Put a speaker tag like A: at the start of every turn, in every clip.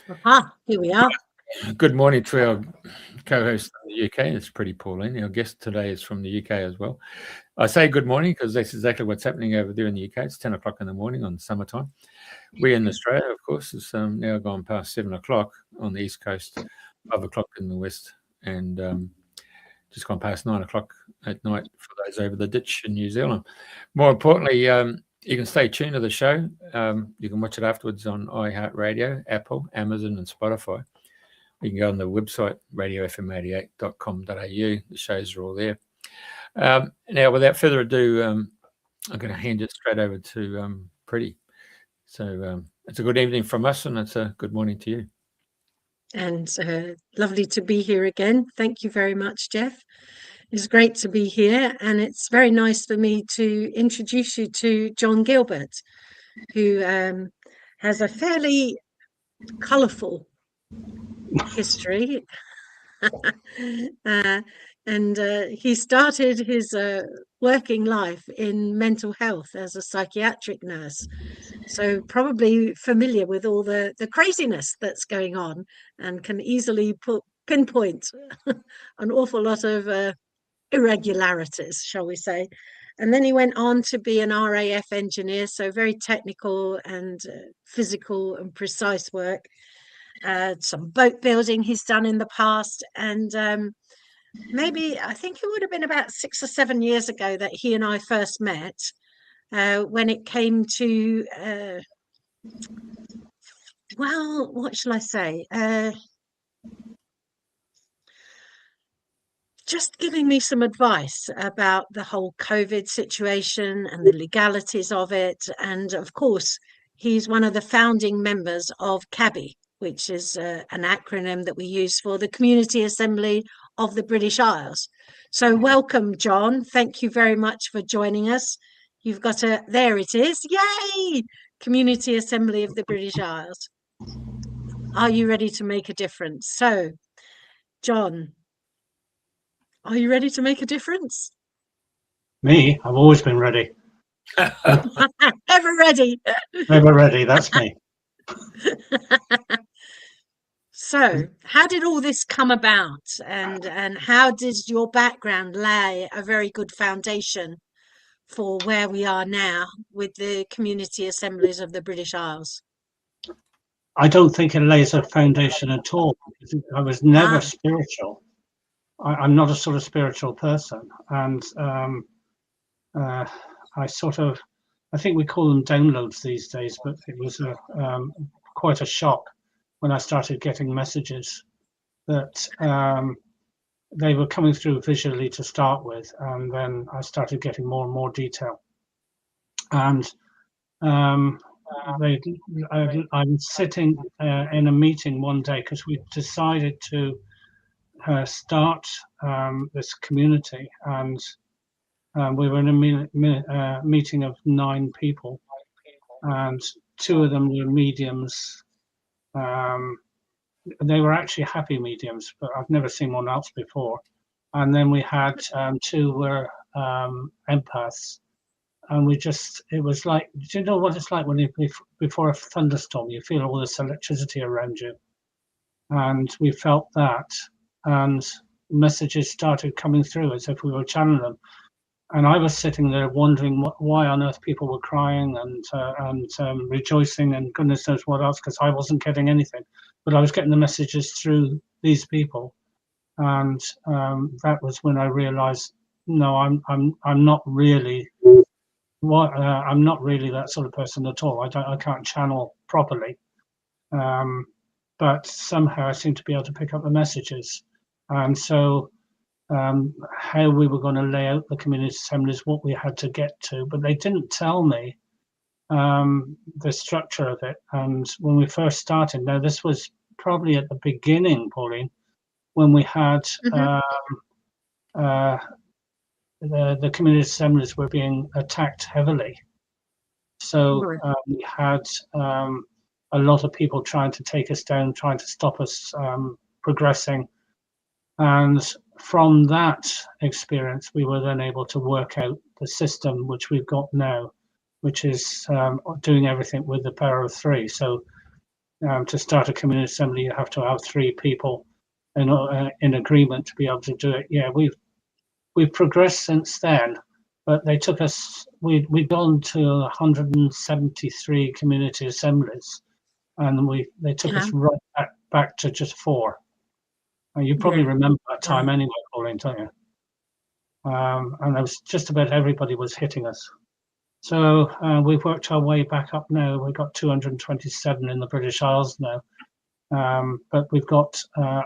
A: Here we are.
B: Good morning to our co-host from the UK. It's Priti Pauline. Our guest today is from the UK as well. I say good morning because that's exactly what's happening over there in the UK. It's 10 o'clock in the morning on summertime. We in Australia, of course, it's now gone past 7 o'clock on the East Coast, 5 o'clock in the West, and just gone past 9 o'clock at night for those over the ditch in New Zealand. More importantly, you can stay tuned to the show. You can watch it afterwards on iHeartRadio, Apple, Amazon, and Spotify. You can go on the website, radiofm88.com.au. The shows are all there. Now, without further ado, I'm going to hand it straight over to Priti. So it's a good evening from us, and it's a good morning to you.
A: And lovely to be here again. Thank you very much, Jeff. It's great to be here, and it's very nice for me to introduce you to John Gilbert, who has a fairly colourful history. And he started his working life in mental health as a psychiatric nurse. So probably familiar with all the craziness that's going on and can easily pinpoint an awful lot of irregularities, shall we say. And then he went on to be an RAF engineer, so very technical and physical and precise work. Some boat building he's done in the past, and maybe I think it would have been about 6 or 7 years ago that he and I first met, when it came to well, what shall I say, just giving me some advice about the whole COVID situation and the legalities of it. And of course, he's one of the founding members of CABI, which is an acronym that we use for the Community Assembly of the British Isles. So welcome, John. Thank you very much for joining us. You've got there it is. Yay! Community Assembly of the British Isles. Are you ready to make a difference? So, John, are you ready to make a difference?
C: Me? I've always been ready.
A: Ever ready.
C: Ever ready, that's me.
A: So, how did all this come about, and how did your background lay a very good foundation for where we are now with the Community Assemblies of the British Isles?
C: I don't think it lays a foundation at all. I was never spiritual. I'm not a sort of spiritual person, and I think we call them downloads these days, but it was quite a shock when I started getting messages that they were coming through visually to start with, and then I started getting more and more detail. And I was sitting in a meeting one day because we decided to start this community, and we were in a meeting of 9 people, and 2 of them were mediums. They were actually happy mediums, but I've never seen one else before. And then we had 2 were empaths, and it was like, do you know what it's like when before a thunderstorm you feel all this electricity around you? And we felt that, and messages started coming through as if we were channeling them. And I was sitting there wondering why on earth people were crying and rejoicing and goodness knows what else, because I wasn't getting anything, but I was getting the messages through these people, and that was when I realised, no, I'm not really I'm not really that sort of person at all. I can't channel properly, but somehow I seem to be able to pick up the messages, and so. How we were going to lay out the community assemblies, what we had to get to, but they didn't tell me the structure of it. And when we first started, now this was probably at the beginning, Pauline, when we had the community assemblies were being attacked heavily. So we had a lot of people trying to take us down, trying to stop us progressing. And from that experience, we were then able to work out the system which we've got now, which is doing everything with the power of 3. So to start a community assembly, you have to have 3 people in agreement to be able to do it. Yeah, we've progressed since then, but they took us. We'd gone to 173 community assemblies, and they took us right back to just 4. And you probably remember that time anyway, Pauline, don't you? And it was just about everybody was hitting us. So we've worked our way back up now. We've got 227 in the British Isles now, but we've got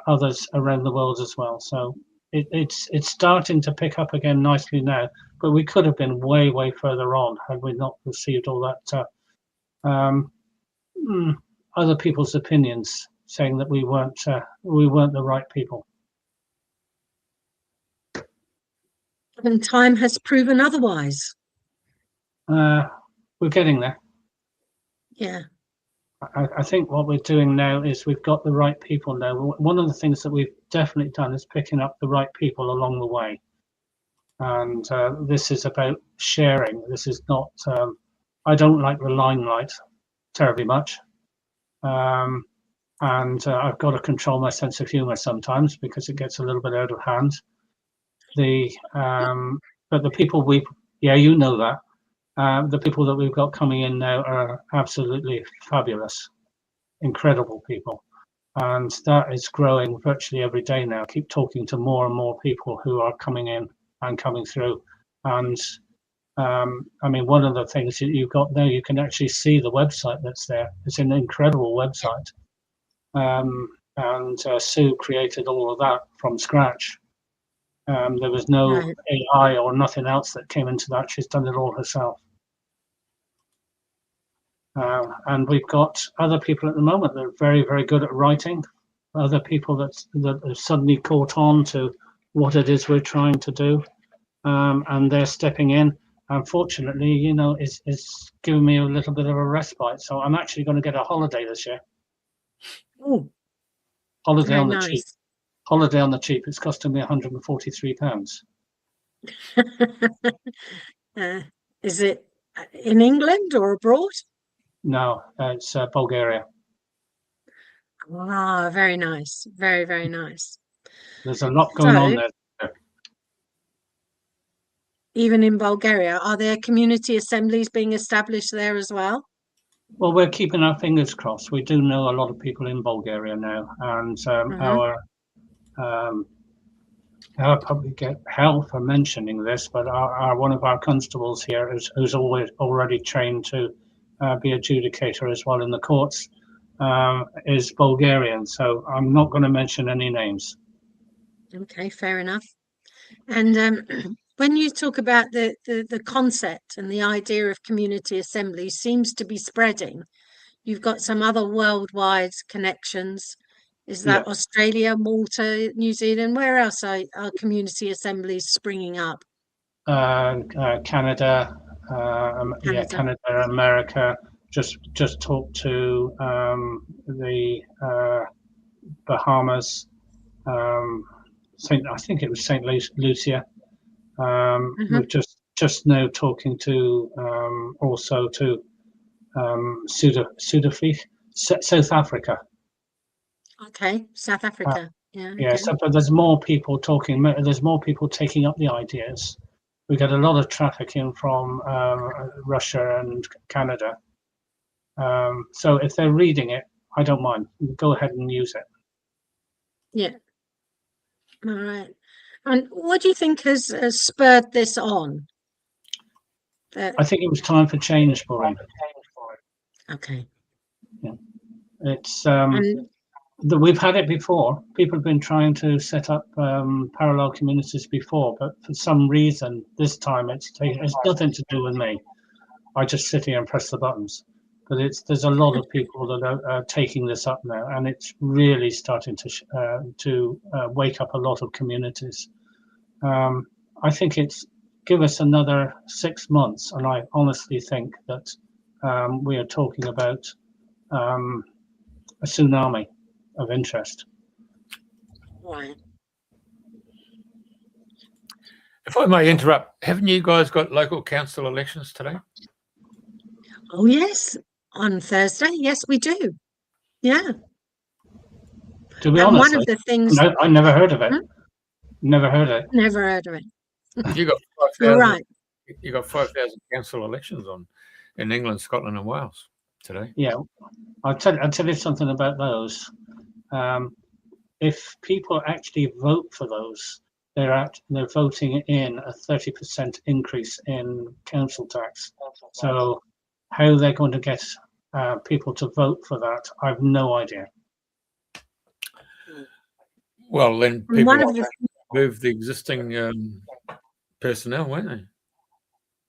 C: others around the world as well. So it's starting to pick up again nicely now, but we could have been way further on had we not received all that other people's opinions saying that we weren't the right people.
A: And time has proven otherwise.
C: We're getting there.
A: Yeah.
C: I think what we're doing now is we've got the right people now. One of the things that we've definitely done is picking up the right people along the way. And this is about sharing. This is not, I don't like the limelight terribly much. And I've got to control my sense of humor sometimes because it gets a little bit out of hand. But the people you know that. The people that we've got coming in now are absolutely fabulous, incredible people. And that is growing virtually every day now. I keep talking to more and more people who are coming in and coming through. And I mean, one of the things that you've got now, you can actually see the website that's there. It's an incredible website. And Sue created all of that from scratch. There was no AI or nothing else that came into that. She's done it all herself. And we've got other people at the moment that are very good at writing. Other people that have suddenly caught on to what it is we're trying to do, and they're stepping in. Unfortunately, you know, it's giving me a little bit of a respite. So I'm actually going to get a holiday this year.
A: Oh,
C: holiday on the cheap. Holiday on the cheap. It's costing me £143.
A: Is it in England or abroad?
C: No, it's Bulgaria.
A: Ah, very nice. Very nice.
C: There's a lot going on there.
A: Even in Bulgaria, are there community assemblies being established there as well?
C: Well, we're keeping our fingers crossed. We do know a lot of people in Bulgaria now, and our public health are mentioning this, but one of our constables here who's already trained to be adjudicator as well in the courts is Bulgarian. So I'm not going to mention any names.
A: Okay, fair enough. And when you talk about the concept and the idea of community assemblies seems to be spreading, you've got some other worldwide connections. Is that Australia, Malta, New Zealand? Where else are community assemblies springing up?
C: Canada, Canada, America. Just talked to the Bahamas. I think it was St. Lucia. We're just now talking to also to Sudafrika, South Africa.
A: Okay, South Africa.
C: Yeah. So, but there's more people talking. There's more people taking up the ideas. We get a lot of traffic in from Russia and Canada. So if they're reading it, I don't mind. Go ahead and use it.
A: Yeah. All right. And what do you think has spurred this on?
C: I think it was time for change for him.
A: Okay.
C: Yeah. It's we've had it before. People have been trying to set up parallel communities before, but for some reason this time it's nothing to do with me. I just sit here and press the buttons. But there's a lot of people that are taking this up now, and it's really starting to wake up a lot of communities. I think it's give us another 6 months, and I honestly think that we are talking about a tsunami of interest.
A: Right.
B: If I may interrupt, haven't you guys got local council elections today?
A: Oh yes, on Thursday. Yes, we do. Yeah.
C: To be
A: And
C: honest,
A: one of the things,
C: no, I never heard of it.
A: Hmm?
C: Never heard of it.
A: Never heard of it.
B: You got
A: You're
B: 5,000.
A: right.
B: You got 5,000 council elections on in England, Scotland, and Wales today.
C: Yeah, I'll tell you something about those. If people actually vote for those, they're voting in a 30% increase in council tax. So how they're going to get people to vote for that, I've no idea.
B: Well, then
A: And
B: people
A: one of the
B: move the existing personnel, won't they?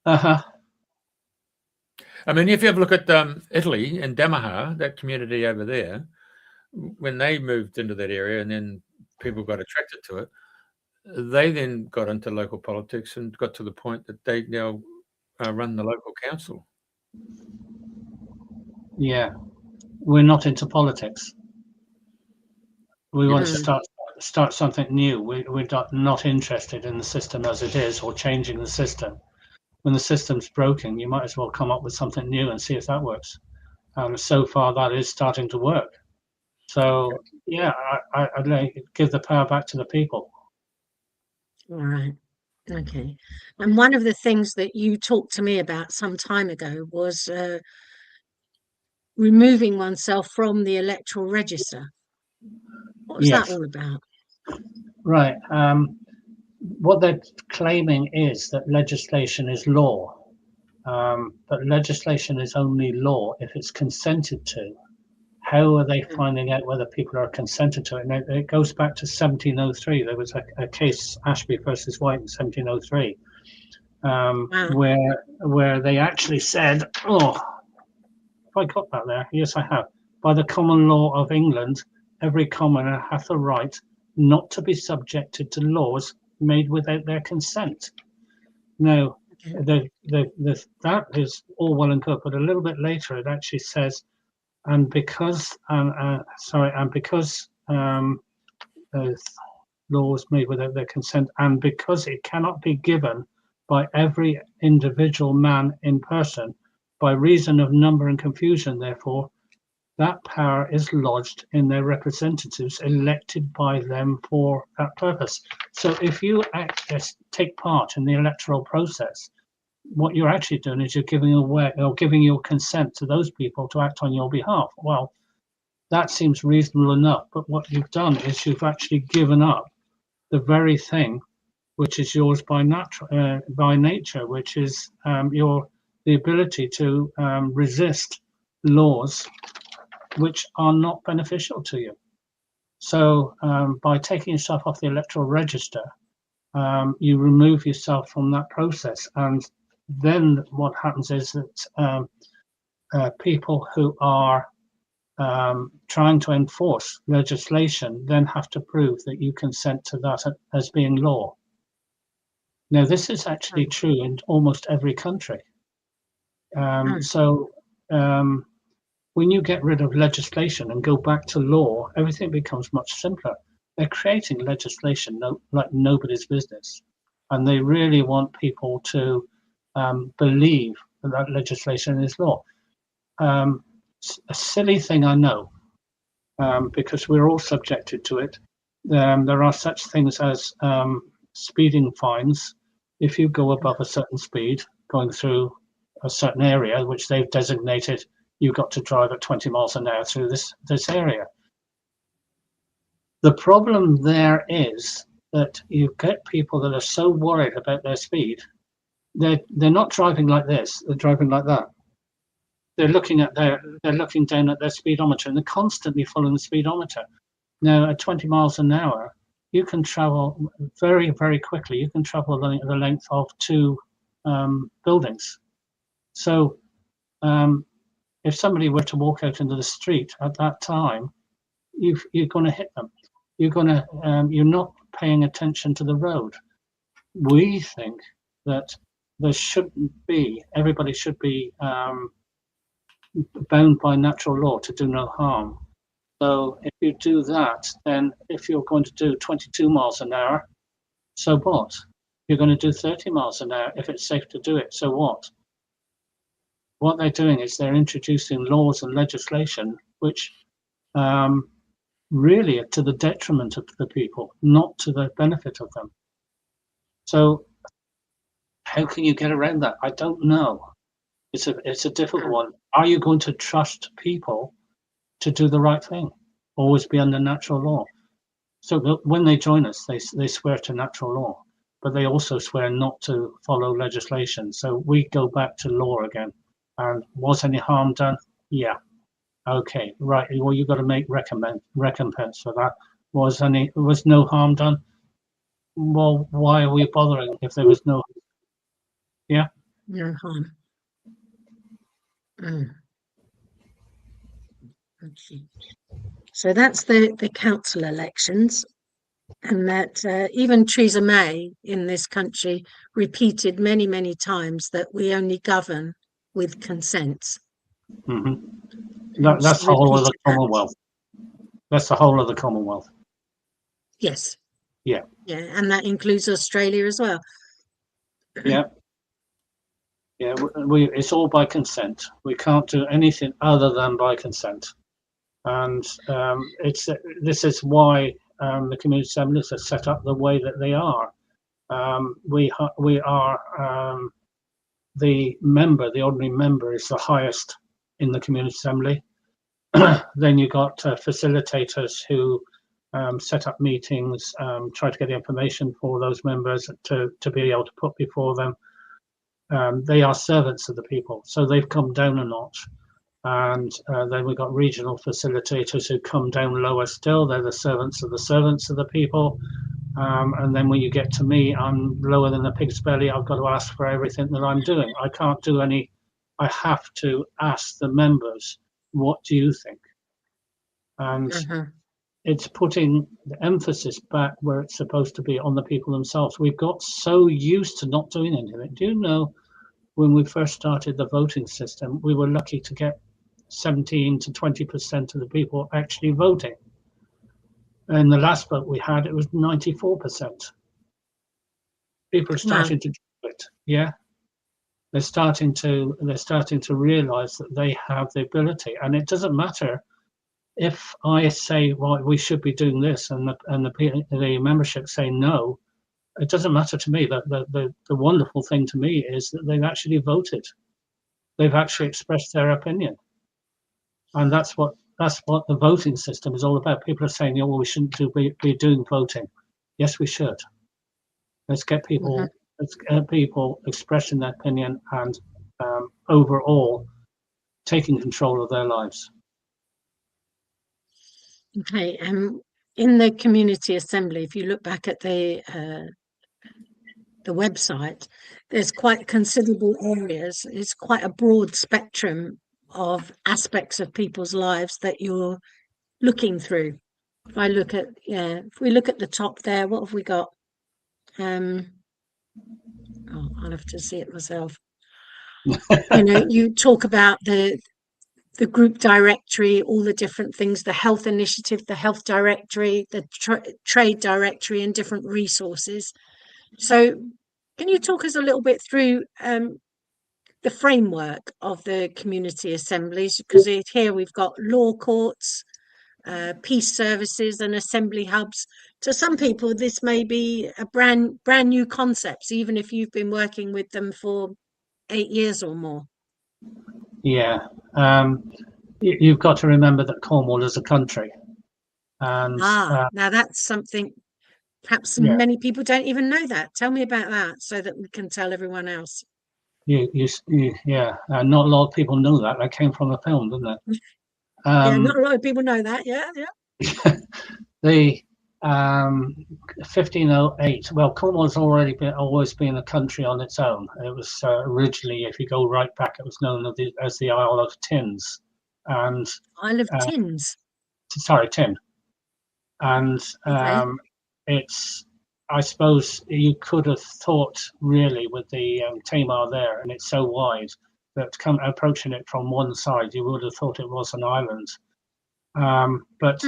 C: Uh-huh.
B: I mean, if you have a look at Italy and Damaha, that community over there, when they moved into that area and then people got attracted to it, they then got into local politics and got to the point that they now run the local council.
C: Yeah, we're not into politics. We want to start something new. We're not interested in the system as it is or changing the system. When the system's broken, you might as well come up with something new and see if that works. So far, that is starting to work. So, yeah, I'd like to give the power back to the people.
A: All right. Okay. And one of the things that you talked to me about some time ago was removing oneself from the electoral register. What was that all about?
C: Right. What they're claiming is that legislation is law, but legislation is only law if it's consented to. How are they finding out whether people are consented to it? And it goes back to 1703. There was a case, Ashby versus White, in 1703, where they actually said, "Oh, have I got that there? Yes, I have. By the common law of England, every commoner hath a right not to be subjected to laws made without their consent." Now, that is all well and good, but a little bit later it actually says, and because laws made without their consent, and because it cannot be given by every individual man in person, by reason of number and confusion, therefore, that power is lodged in their representatives elected by them for that purpose. So if you take part in the electoral process, what you're actually doing is you're giving away or giving your consent to those people to act on your behalf. Well, that seems reasonable enough, but what you've done is you've actually given up the very thing which is yours by nature, which is the ability to resist laws which are not beneficial to you. So by taking yourself off the electoral register, you remove yourself from that process. And then what happens is that people who are trying to enforce legislation then have to prove that you consent to that as being law. Now, this is actually true in almost every country. So when you get rid of legislation and go back to law, everything becomes much simpler. They're creating legislation like nobody's business. And they really want people to believe that legislation is law. A silly thing, I know, because we're all subjected to it. There are such things as speeding fines. If you go above a certain speed, going through a certain area, which they've designated, you've got to drive at 20 miles an hour through this area. The problem there is that you get people that are so worried about their speed, they're not driving like this, they're driving like that. They're looking down at their speedometer and they're constantly following the speedometer. Now, at 20 miles an hour, you can travel very, very quickly. You can travel the length of 2 buildings. So if somebody were to walk out into the street at that time, you're going to hit them. You're not paying attention to the road. We think that there shouldn't be, everybody should be bound by natural law to do no harm. So if you do that, then if you're going to do 22 miles an hour, so what? You're going to do 30 miles an hour if it's safe to do it, so what? What they're doing is they're introducing laws and legislation which really to the detriment of the people, not to the benefit of them. So how can you get around that? I don't know. It's a difficult one. Are you going to trust people to do the right thing? Always be under natural law. So when they join us, they swear to natural law, but they also swear not to follow legislation. So we go back to law again. And was any harm done? Yeah. Okay, right. Well, you've got to make recompense for that. Was no harm done? Well, why are we bothering if there was no? Yeah.
A: No harm. Okay. So that's the council elections, and that even Theresa May in this country repeated many, many times that we only govern with consent.
C: That's the whole of the Commonwealth. That's the whole of the Commonwealth.
A: Yes.
C: Yeah.
A: Yeah, and that includes Australia as well.
C: Yeah. Yeah, it's all by consent. We can't do anything other than by consent, and this is why the community assemblies are set up the way that they are. We are the member, the ordinary member, is the highest in the community assembly. Then you got facilitators who set up meetings, try to get the information for those members to be able to put before them. They are servants of the people, so they've come down a notch. And then we've got regional facilitators who come down lower still. They're the servants of the people. And then when you get to me, I'm lower than a pig's belly. I've got to ask for everything that I'm doing. I can't do any. I have to ask the members, what do you think? And it's putting the emphasis back where it's supposed to be, on the people themselves. We've got so used to not doing anything. Do you know, when we first started the voting system, we were lucky to get 17 to 20% of the people actually voting. And the last vote we had, it was 94%. People are starting to do it. Yeah, they're starting to realise that they have the ability, and it doesn't matter if I say, well, we should be doing this, and the membership say no. It doesn't matter to me. The wonderful thing to me is that they've actually voted. They've actually expressed their opinion, and that's what the voting system is all about. People are saying, "Oh, well, we shouldn't be doing voting." Yes, we should. Let's get people. Let's get people expressing their opinion and overall taking control of their lives.
A: Okay, in the community assembly, if you look back at the website, there's quite considerable areas. It's quite a broad spectrum of aspects of people's lives that you're looking through. If we look at the top there, what have we got? I'll have to see it myself. You talk about the group directory, all the different things, the health initiative, the health directory, the trade directory, and different resources. So can you talk us a little bit through the framework of the community assemblies? Because here we've got law courts, peace services, and assembly hubs. To some people, this may be a brand new concept, even if you've been working with them for 8 years or more.
C: Yeah, you've got to remember that Cornwall is a country, and
A: now that's something perhaps many people don't even know that. Tell me about that so that we can tell everyone else.
C: Yeah, not a lot of people know that. That came from a film, didn't it?
A: Yeah, not a lot of people know that. Yeah.
C: The 1508. Well, Cornwall's always been a country on its own. It was originally, if you go right back, it was known as the Isle of Tins, and
A: Isle of Tins.
C: Sorry, Tin. And it's, I suppose you could have thought, really, with the Tamar there, and it's so wide that approaching it from one side, you would have thought it was an island. But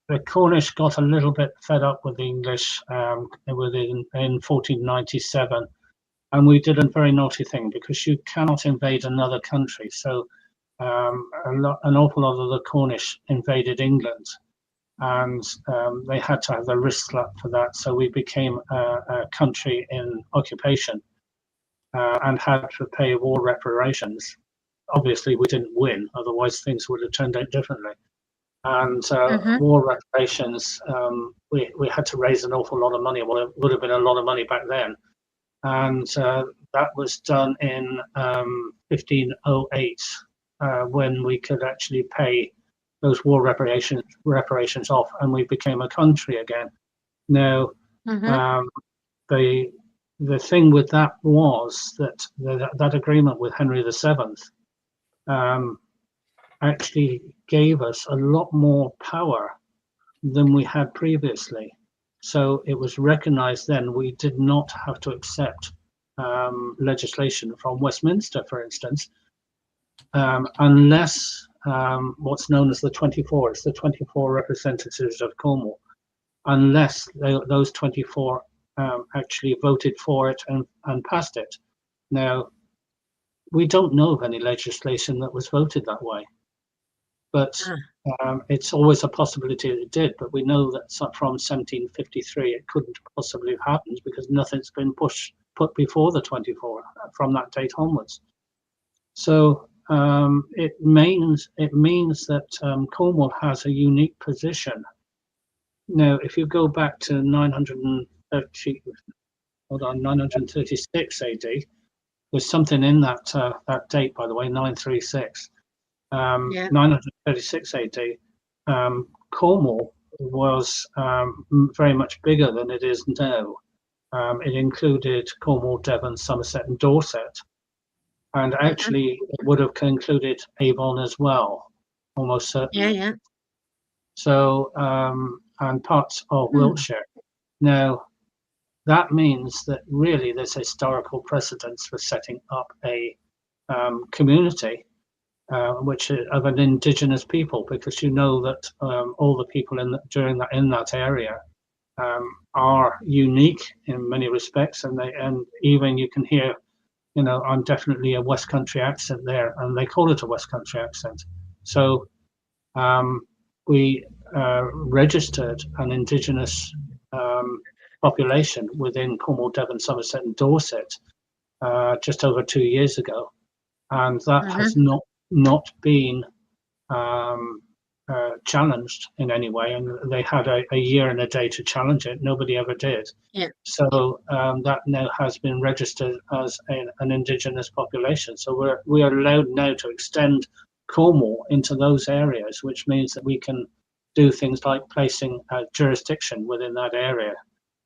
C: the Cornish got a little bit fed up with the English in 1497, and we did a very naughty thing, because you cannot invade another country. So an awful lot of the Cornish invaded England, and they had to have the wrist slap for that. So we became a country in occupation and had to pay war reparations. Obviously, we didn't win; otherwise, things would have turned out differently. And war reparations, we had to raise an awful lot of money. Well, it would have been a lot of money back then. And that was done in 1508, when we could actually pay those war reparations off, and we became a country again. Now, the thing with that was that that agreement with Henry VII actually gave us a lot more power than we had previously. So it was recognized then we did not have to accept legislation from Westminster, for instance, unless what's known as the 24, it's the 24 representatives of Cornwall, unless those 24 actually voted for it and passed it. Now, we don't know of any legislation that was voted that way, but it's always a possibility that it did. But we know that from 1753 it couldn't possibly have happened because nothing's been put before the 24 from that date onwards. So it means that Cornwall has a unique position. Now, if you go back to 936 AD, there's something in that date, by the way, 936. 936 AD, Cornwall was very much bigger than it is now. It included Cornwall, Devon, Somerset, and Dorset, and actually it would have included Avon as well, almost certainly. So, and parts of Wiltshire. Now, that means that really there's historical precedence for setting up a community which of an indigenous people, because you know that all the people in that area are unique in many respects, and even you can hear, I'm definitely a West Country accent there, and they call it a West Country accent. So we registered an indigenous population within Cornwall, Devon, Somerset, and Dorset just over 2 years ago, and that has not been challenged in any way, and they had a year and a day to challenge it. Nobody ever did. So that now has been registered as an indigenous population. So we are allowed now to extend Cornwall into those areas, which means that we can do things like placing a jurisdiction within that area.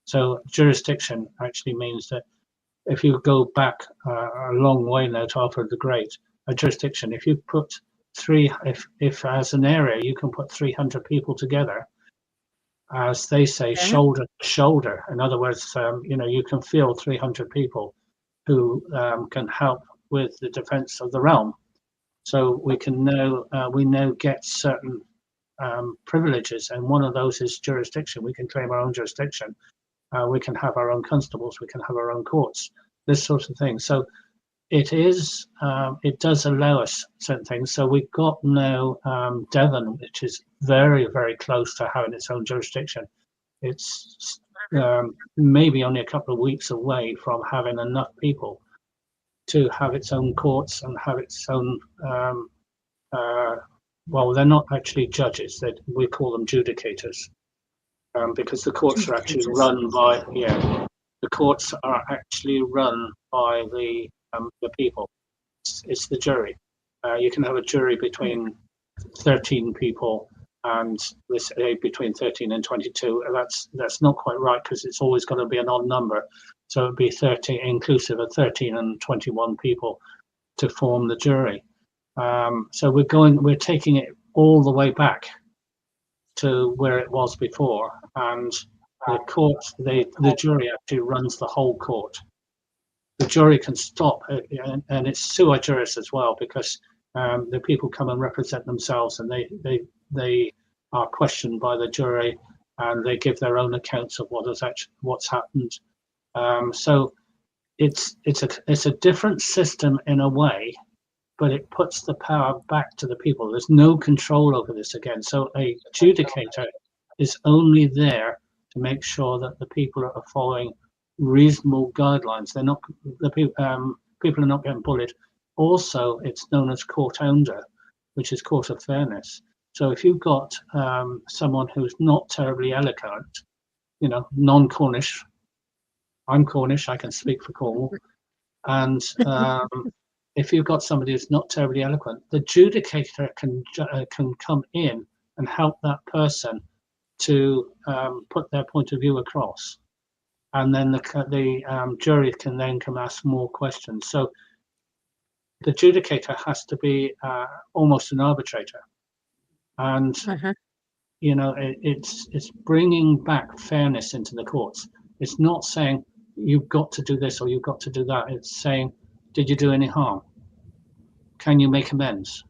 C: So jurisdiction actually means that if you go back a long way now to Alfred the Great, a jurisdiction, if you put if as an area you can put 300 people together, as they say, shoulder to shoulder. In other words, you can feel 300 people who can help with the defense of the realm. So we now get certain privileges, and one of those is jurisdiction. We can claim our own jurisdiction. We can have our own constables. We can have our own courts. This sort of thing. So it does allow us certain things. So we've got now Devon, which is very, very close to having its own jurisdiction. It's maybe only a couple of weeks away from having enough people to have its own courts and have its own, well, they're not actually judges, we call them judicators, because the courts are actually run by, the courts are actually run by the people. It's the jury. You can have a jury between 13 people, and this between 13 and 22. That's not quite right, because it's always going to be an odd number. So it'd be 30, inclusive of 13 and 21 people to form the jury. So we're taking it all the way back to where it was before, and the court, the jury actually runs the whole court. The jury can stop, and it's sui juris as well, because the people come and represent themselves, and they are questioned by the jury, and they give their own accounts of what's happened. So it's a different system in a way, but it puts the power back to the people. There's no control over this again. So a adjudicator is only there to make sure that the people are following reasonable guidelines. They're not, the people are not getting bullied. Also, it's known as court owner, which is court of fairness. So if you've got someone who's not terribly eloquent, non-Cornish, I'm Cornish, I can speak for Cornwall, and if you've got somebody who's not terribly eloquent, the adjudicator can come in and help that person to put their point of view across, and then the jury can then come ask more questions. So the adjudicator has to be almost an arbitrator, and it's bringing back fairness into the courts. It's not saying you've got to do this or you've got to do that. It's saying, did you do any harm? Can you make amends?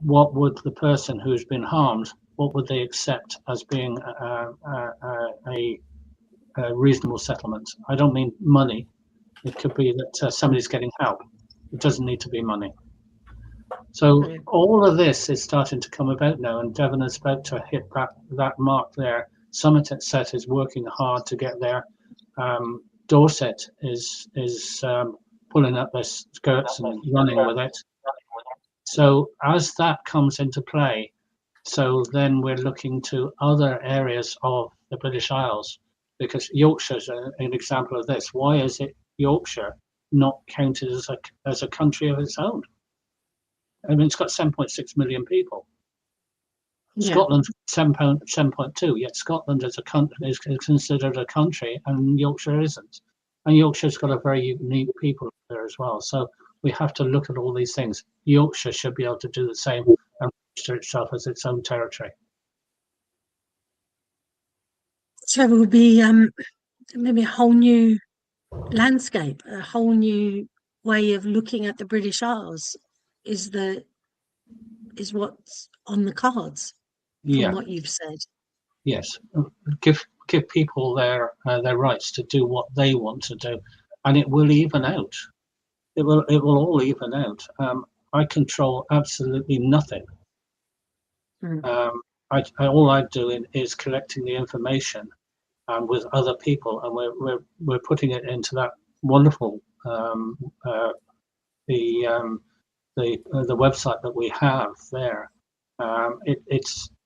C: What would the person who's been harmed, what would they accept as being a reasonable settlement? I don't mean money. It could be that somebody's getting help. It doesn't need to be money. So all of this is starting to come about now, and Devon is about to hit that mark there. Somerset is working hard to get there. Dorset is pulling up their skirts and running with it. So as that comes into play, so then we're looking to other areas of the British Isles, because Yorkshire's an example of this. Why is it Yorkshire not counted as a country of its own? I mean, it's got 7.6 million people. Yeah. Scotland's 7.2, yet Scotland as a country is considered a country, and Yorkshire isn't. And Yorkshire's got a very unique people there as well. So we have to look at all these things. Yorkshire should be able to do the same and register itself as its own territory.
A: So it will be maybe a whole new landscape, a whole new way of looking at the British Isles is what's on the cards from what you've said.
C: Yes, give people their rights to do what they want to do, and it will even out. It will all even out. I control absolutely nothing. All I'm doing is collecting the information with other people, and we're putting it into that wonderful the website that we have there.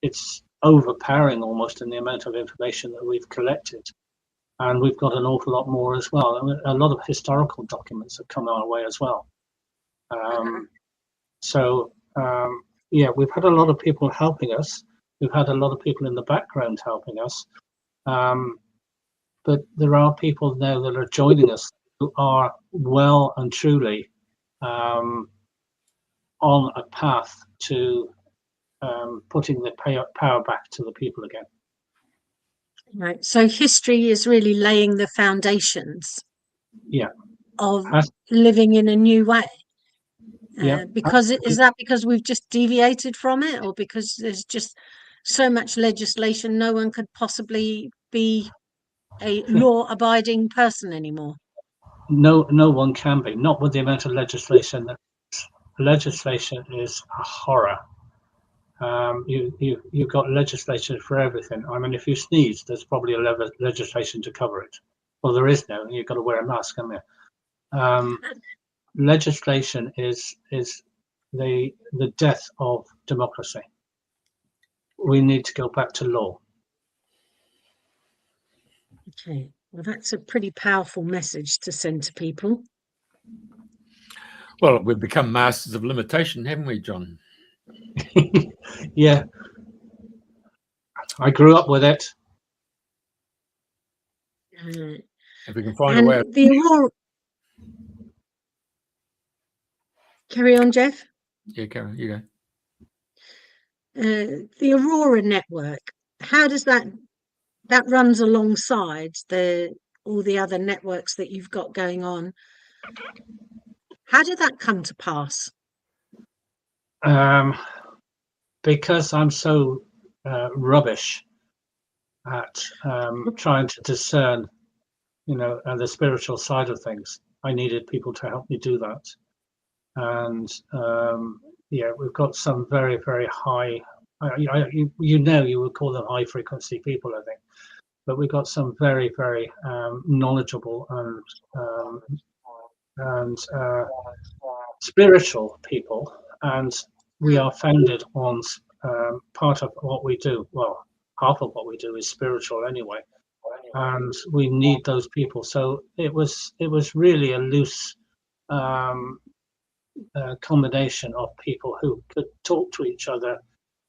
C: It's overpowering almost in the amount of information that we've collected, and we've got an awful lot more as well. And a lot of historical documents have come our way as well. We've had a lot of people helping us. We've had a lot of people in the background helping us, but there are people now that are joining us who are well and truly on a path to putting the power back to the people again.
A: Right. So history is really laying the foundations of living in a new way. Because is that because we've just deviated from it, or because there's just so much legislation no one could possibly be a law-abiding person anymore?
C: No one can be, not with the amount of legislation. Legislation is a horror. You've got legislation for everything. I mean, if you sneeze, there's probably a legislation to cover it. Well, there is now, and you've got to wear a mask, haven't you? Legislation is the death of democracy. We need to go back to law.
A: Okay, well, that's a pretty powerful message to send to people.
B: Well, we've become masters of limitation, haven't we, John?
C: Yeah, I grew up with it.
B: If we can find a way.
A: The Aurora. Carry on, Jeff.
B: Yeah, carry on. You
A: go. The Aurora network. How does that runs alongside all the other networks that you've got going on? How did that come to pass?
C: Because I'm so rubbish at trying to discern, the spiritual side of things. I needed people to help me do that. And yeah, we've got some very, very high, you would call them high frequency people, I think, but we've got some very, very knowledgeable and spiritual people, and we are founded on part of what we do. Well, half of what we do is spiritual anyway, and we need those people. So it was really a loose combination of people who could talk to each other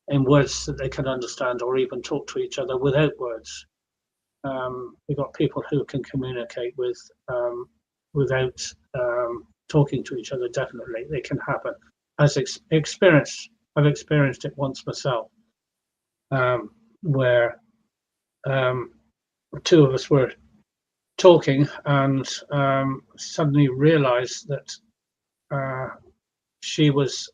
C: in words that they can understand, or even talk to each other without words. We've got people who can communicate with without talking to each other. Definitely, it can happen. As experience, I've experienced it once myself, where two of us were talking and suddenly realized that she was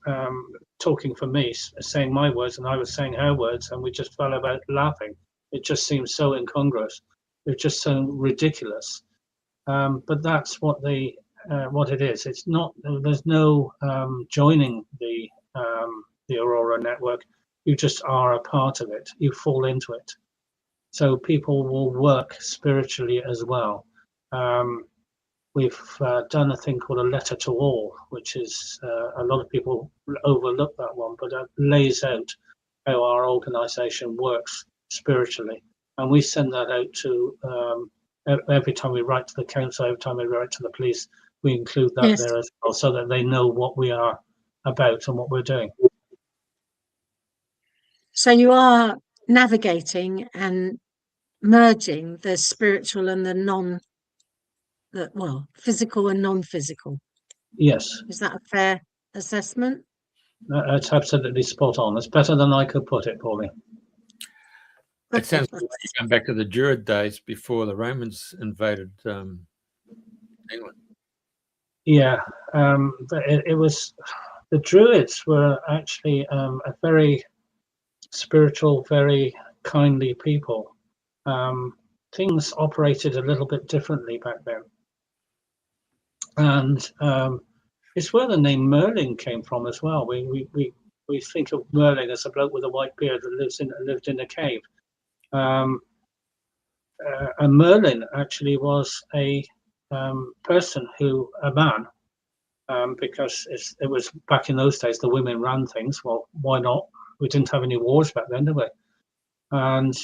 C: talking for me, saying my words, and I was saying her words, and we just fell about laughing. It just seemed so incongruous. It just so ridiculous. But that's what it is. It's not. There's no joining the Aurora network. You just are a part of it. You fall into it. So people will work spiritually as well. We've done a thing called a letter to all, which is a lot of people overlook that one, but it lays out how our organisation works spiritually, and we send that out to every time we write to the council, every time we write to the police, we include that there as well, so that they know what we are about and what we're doing.
A: So you are navigating and merging the spiritual and the physical and non-physical.
C: Yes.
A: Is that a fair assessment?
C: That's absolutely spot on. It's better than I could put it, Pauline.
B: It sounds like you're going back to the Druid days before the Romans invaded England.
C: Yeah, it was, the Druids were actually a very spiritual, very kindly people. Things operated a little bit differently back then. And it's where the name Merlin came from as well. We think of Merlin as a bloke with a white beard that lived in a cave. And Merlin actually was a person a man, because it was back in those days, the women ran things. Well, why not? We didn't have any wars back then, did we? And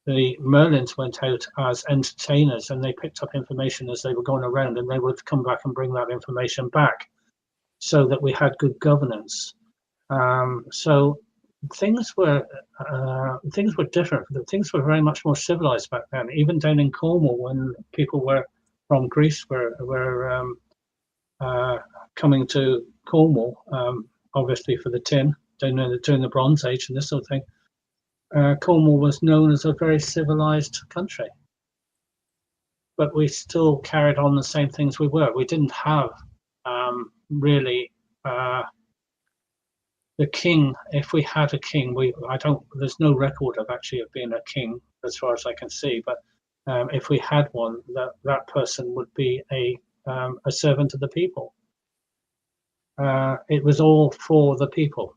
C: the Merlins went out as entertainers, and they picked up information as they were going around, and they would come back and bring that information back, so that we had good governance. So things were different. Things were very much more civilized back then. Even down in Cornwall, when people were from Greece were coming to Cornwall, obviously for the tin, during the Bronze Age and this sort of thing. Cornwall was known as a very civilized country, but we still carried on the same things we were. We didn't have really the king. If we had a king, there's no record of being a king as far as I can see, but if we had one, that person would be a servant of the people. It was all for the people.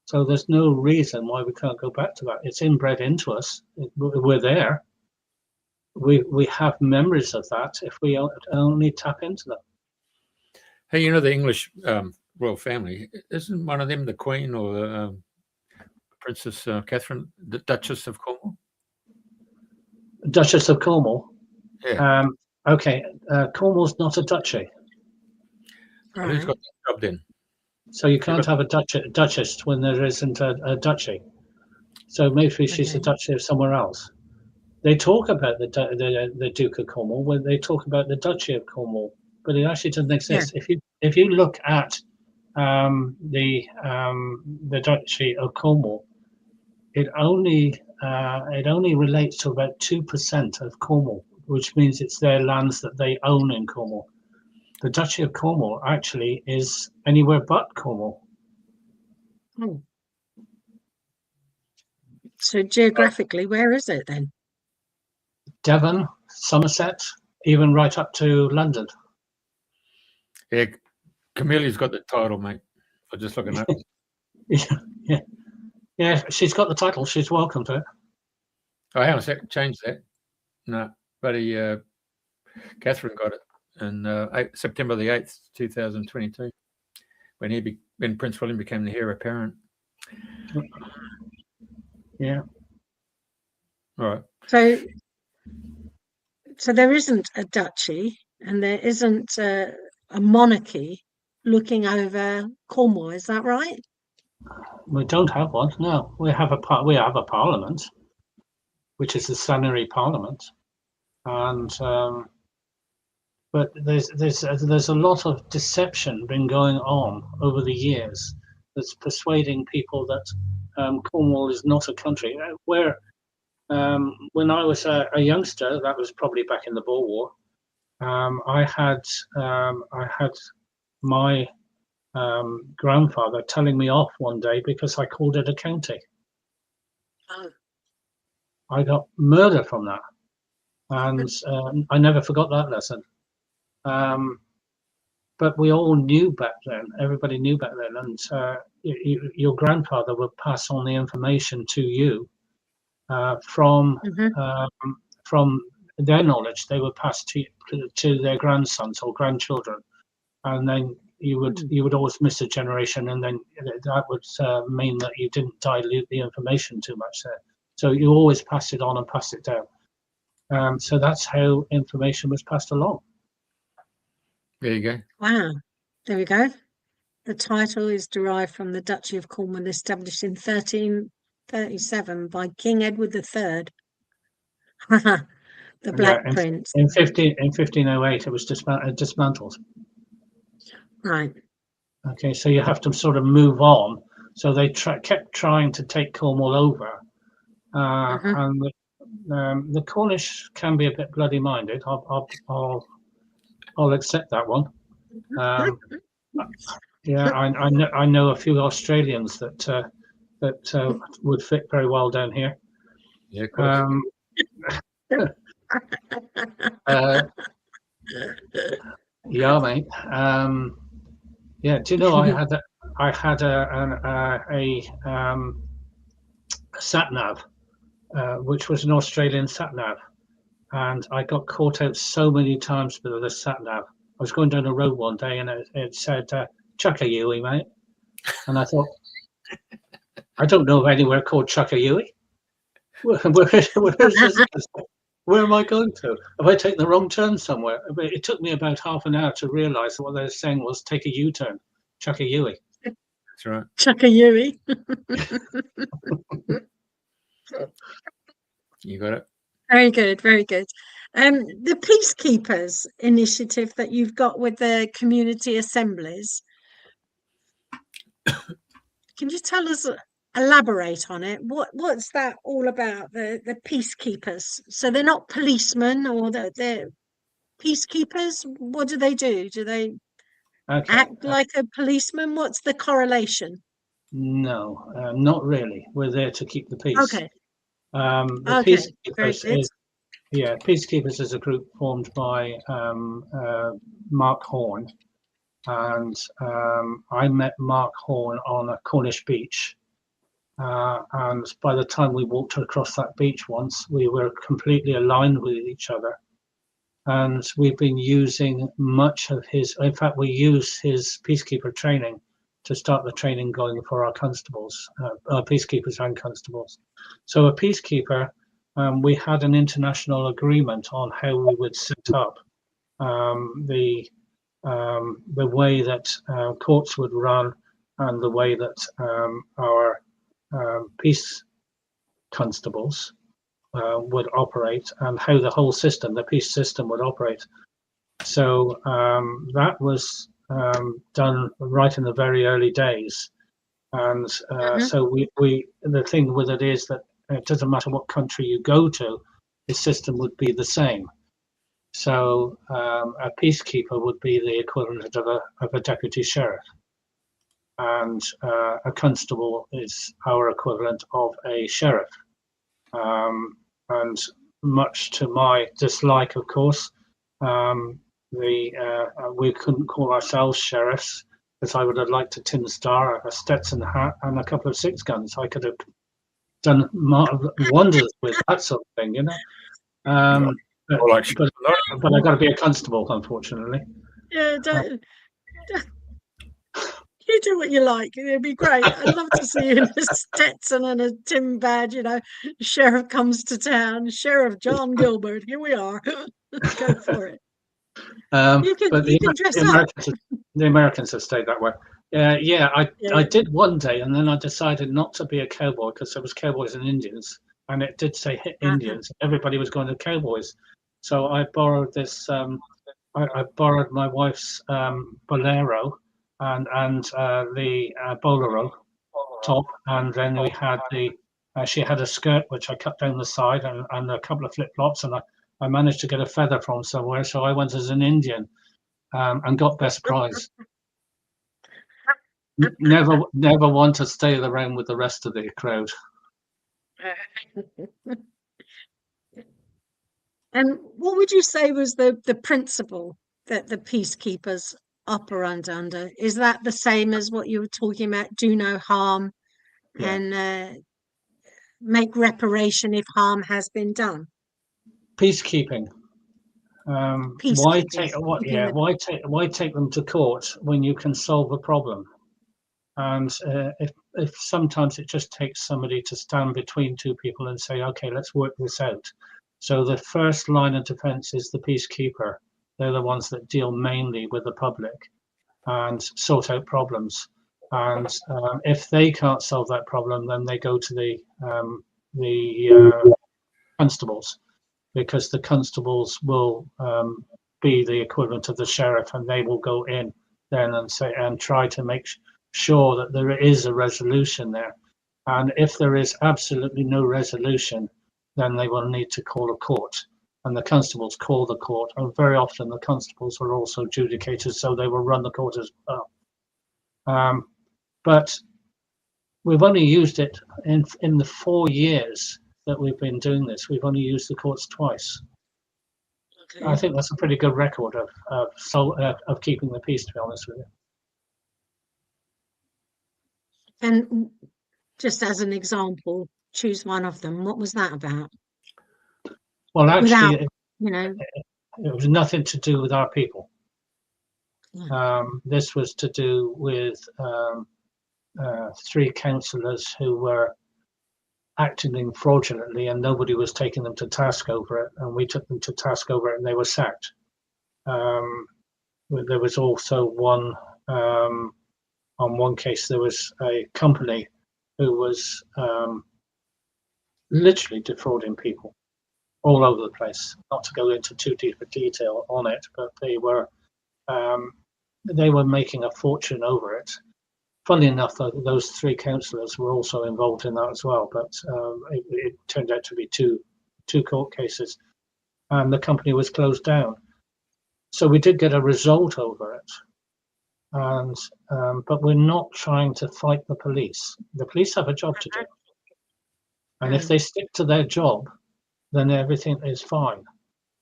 C: So there's no reason why we can't go back to that. It's inbred into us. We're there. We have memories of that if we only tap into them.
B: Hey, the English royal family, isn't one of them the Queen or the Princess Catherine, the Duchess of Cornwall?
C: Duchess of Cornwall?
B: Yeah.
C: Okay, Cornwall's not a duchy.
B: Right. Who's got that job then?
C: So you can't have a duchess when there isn't a duchy. So maybe she's a duchy of somewhere else. They talk about the Duke of Cornwall when they talk about the Duchy of Cornwall, but it actually doesn't exist. Yeah. If you look at the Duchy of Cornwall, it only relates to about 2% of Cornwall, which means it's their lands that they own in Cornwall. The Duchy of Cornwall actually is anywhere but Cornwall.
A: Oh. So geographically, where is it then?
C: Devon, Somerset, even right up to London.
B: Yeah, Camille's got the title, mate. I'm just looking up.
C: Yeah, she's got the title. She's welcome to it.
B: Oh, hang on a sec. Change that. No, buddy, Catherine got it on September the 8th, 2022, when Prince William became the heir apparent.
C: Yeah.
B: All right.
A: So there isn't a duchy and there isn't a monarchy looking over Cornwall. Is that right?
C: We don't have one. No, we have a parliament, which is the Sunnery Parliament, and but there's a lot of deception been going on over the years that's persuading people that Cornwall is not a country. Where when I was a youngster, that was probably back in the Boer War, I had my grandfather telling me off one day because I called it a county.
A: Oh.
C: I got murder from that, and I never forgot that lesson. But we all knew back then. Everybody knew back then, and your grandfather would pass on the information to you from their knowledge. They would pass to their grandsons or grandchildren, and then you would always miss a generation, and then that would mean that you didn't dilute the information too much there. So you always pass it on and pass it down. So that's how information was passed along.
B: There you go.
A: Wow. There we go. The title is derived from the Duchy of Cornwall, established in 1337 by King Edward III. The Black Prince.
C: In 1508, it was dismantled.
A: Right.
C: Okay, so you have to sort of move on. So they kept trying to take Cornwall over, and the Cornish can be a bit bloody minded. I'll accept that one. Yeah, I know a few Australians that would fit very well down here.
B: Yeah, of course.
C: Yeah, mate. Yeah, do you know I had a sat nav, which was an Australian sat nav, and I got caught out so many times with the sat nav. I was going down a road one day and it said Chuckayui, mate, and I thought, I don't know of anywhere called Chuckayui. Where am I going to? Have I taken the wrong turn somewhere? It took me about half an hour to realise that what they were saying was take a U-turn, Chuckayui.
B: That's right.
A: Chuckayui.
B: You got it.
A: Very good, very good. The Peacekeepers initiative that you've got with the Community Assemblies, can you tell us, elaborate on it? What's that all about, the Peacekeepers? So they're not policemen, or they're Peacekeepers? What do? Do they act like a policeman? What's the correlation?
C: No, not really. We're there to keep the peace.
A: Okay.
C: Peacekeepers Peacekeepers is a group formed by Mark Horn, and I met Mark Horn on a Cornish beach, and by the time we walked across that beach once, we were completely aligned with each other, and we've been using much of in fact we use his peacekeeper training to start the training going for our constables, peacekeepers and constables. So a peacekeeper, we had an international agreement on how we would set up the way that courts would run, and the way that our peace constables would operate, and how the whole system, the peace system, would operate. So that was done right in the very early days, and so we the thing with it is that it doesn't matter what country you go to, the system would be the same. So a peacekeeper would be the equivalent of a deputy sheriff, and a constable is our equivalent of a sheriff. And much to my dislike, of course, We couldn't call ourselves sheriffs because I would have liked a tin star, a Stetson hat, and a couple of 6 guns. I could have done wonders with that sort of thing, you know. But I got to be a constable, unfortunately.
A: Yeah, you do what you like. It'd be great. I'd love to see you in a Stetson and a tin badge. You know, sheriff comes to town. Sheriff John Gilbert. Here we are. Go for it. You can dress up.
C: The Americans have stayed that way. I did one day, and then I decided not to be a cowboy because there was cowboys and Indians, and it did say Indians. Everybody was going to cowboys, so I borrowed this. I borrowed my wife's bolero and the bolero top, and then we had she had a skirt which I cut down the side and a couple of flip flops, and I managed to get a feather from somewhere, so I went as an Indian and got best prize. Never want to stay around with the rest of the crowd.
A: And what would you say was the principle that the peacekeepers operate under? Is that the same as what you were talking about? Do no harm, and make reparation if harm has been done.
C: Peacekeeping. Why take them to court when you can solve a problem? And if sometimes it just takes somebody to stand between two people and say, okay, let's work this out. So the first line of defense is the peacekeeper. They're the ones that deal mainly with the public and sort out problems. And if they can't solve that problem, then they go to the constables, because the constables will be the equivalent of the sheriff, and they will go in then and try to make sure that there is a resolution there. And if there is absolutely no resolution, then they will need to call a court, and the constables call the court. And very often the constables are also adjudicators, so they will run the court as well. But we've only used it in the 4 years that we've been doing this. We've only used the courts twice. Okay. I think that's a pretty good record of keeping the peace, to be honest with you.
A: And just as an example, choose one of them. What was that about?
C: Well, actually, it was nothing to do with our people. Yeah. This was to do with 3 councillors who were acting fraudulently, and nobody was taking them to task over it, and we took them to task over it, and they were sacked. There was also one, on one case, there was a company who was literally defrauding people all over the place. Not to go into too deep a detail on it, but they were making a fortune over it. Funnily enough, those 3 councillors were also involved in that as well, but it turned out to be two court cases, and the company was closed down. So we did get a result over it, and but we're not trying to fight the police. The police have a job to do, and if they stick to their job, then everything is fine.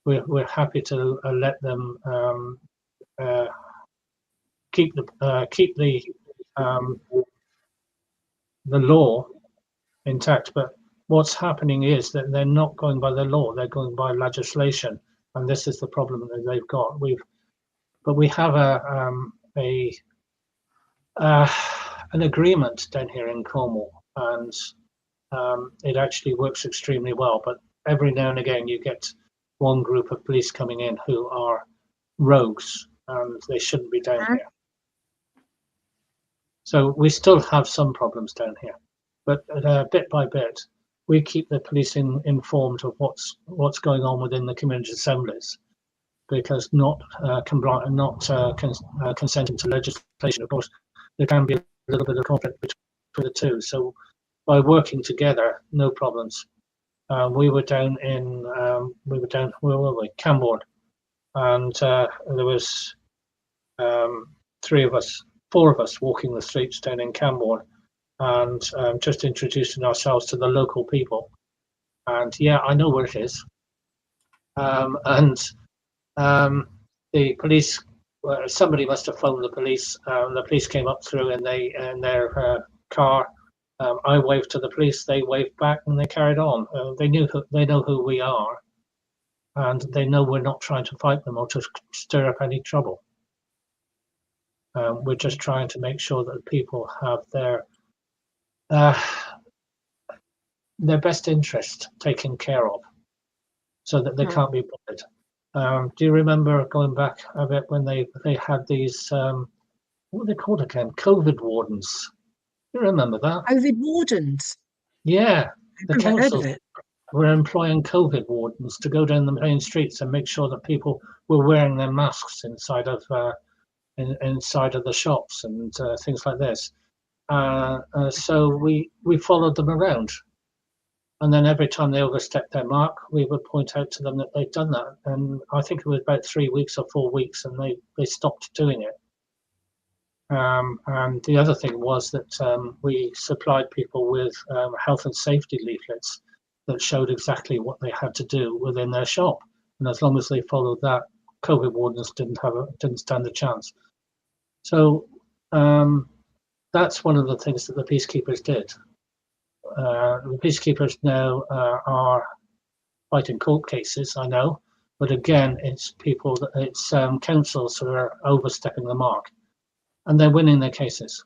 C: We're happy to let them keep the law intact, but what's happening is that they're not going by the law; they're going by legislation, and this is the problem that they've got. We have an agreement down here in Cornwall, and it actually works extremely well. But every now and again, you get one group of police coming in who are rogues, and they shouldn't be down here. So we still have some problems down here, but bit by bit, we keep the police informed of what's going on within the community assemblies, because not consenting to legislation, of course, there can be a little bit of conflict between the two. So by working together, no problems. We were down in where were we? Cambourne, and there was 4 of us walking the streets down in Cambourne, and just introducing ourselves to the local people. And yeah, I know where it is. And the police, somebody must have phoned the police. The police came up through in their car. I waved to the police, they waved back, and they carried on. They know who we are, and they know we're not trying to fight them or to stir up any trouble. We're just trying to make sure that people have their best interest taken care of, so that they can't be bullied. Do you remember going back a bit when they had these what were they called again? COVID wardens. Do you remember that?
A: COVID wardens.
C: Yeah, the
A: I've never heard of
C: councils
A: it.
C: were employing COVID wardens to go down the main streets and make sure that people were wearing their masks inside of the shops and things like this. So we followed them around, and then every time they overstepped their mark, we would point out to them that they'd done that. And I think it was about 3 weeks or 4 weeks, and they stopped doing it. And the other thing was that we supplied people with health and safety leaflets that showed exactly what they had to do within their shop. And as long as they followed that, COVID wardens didn't stand a chance. So that's one of the things that the peacekeepers did. The peacekeepers now are fighting court cases, I know, but again, it's councils who are overstepping the mark, and they're winning their cases.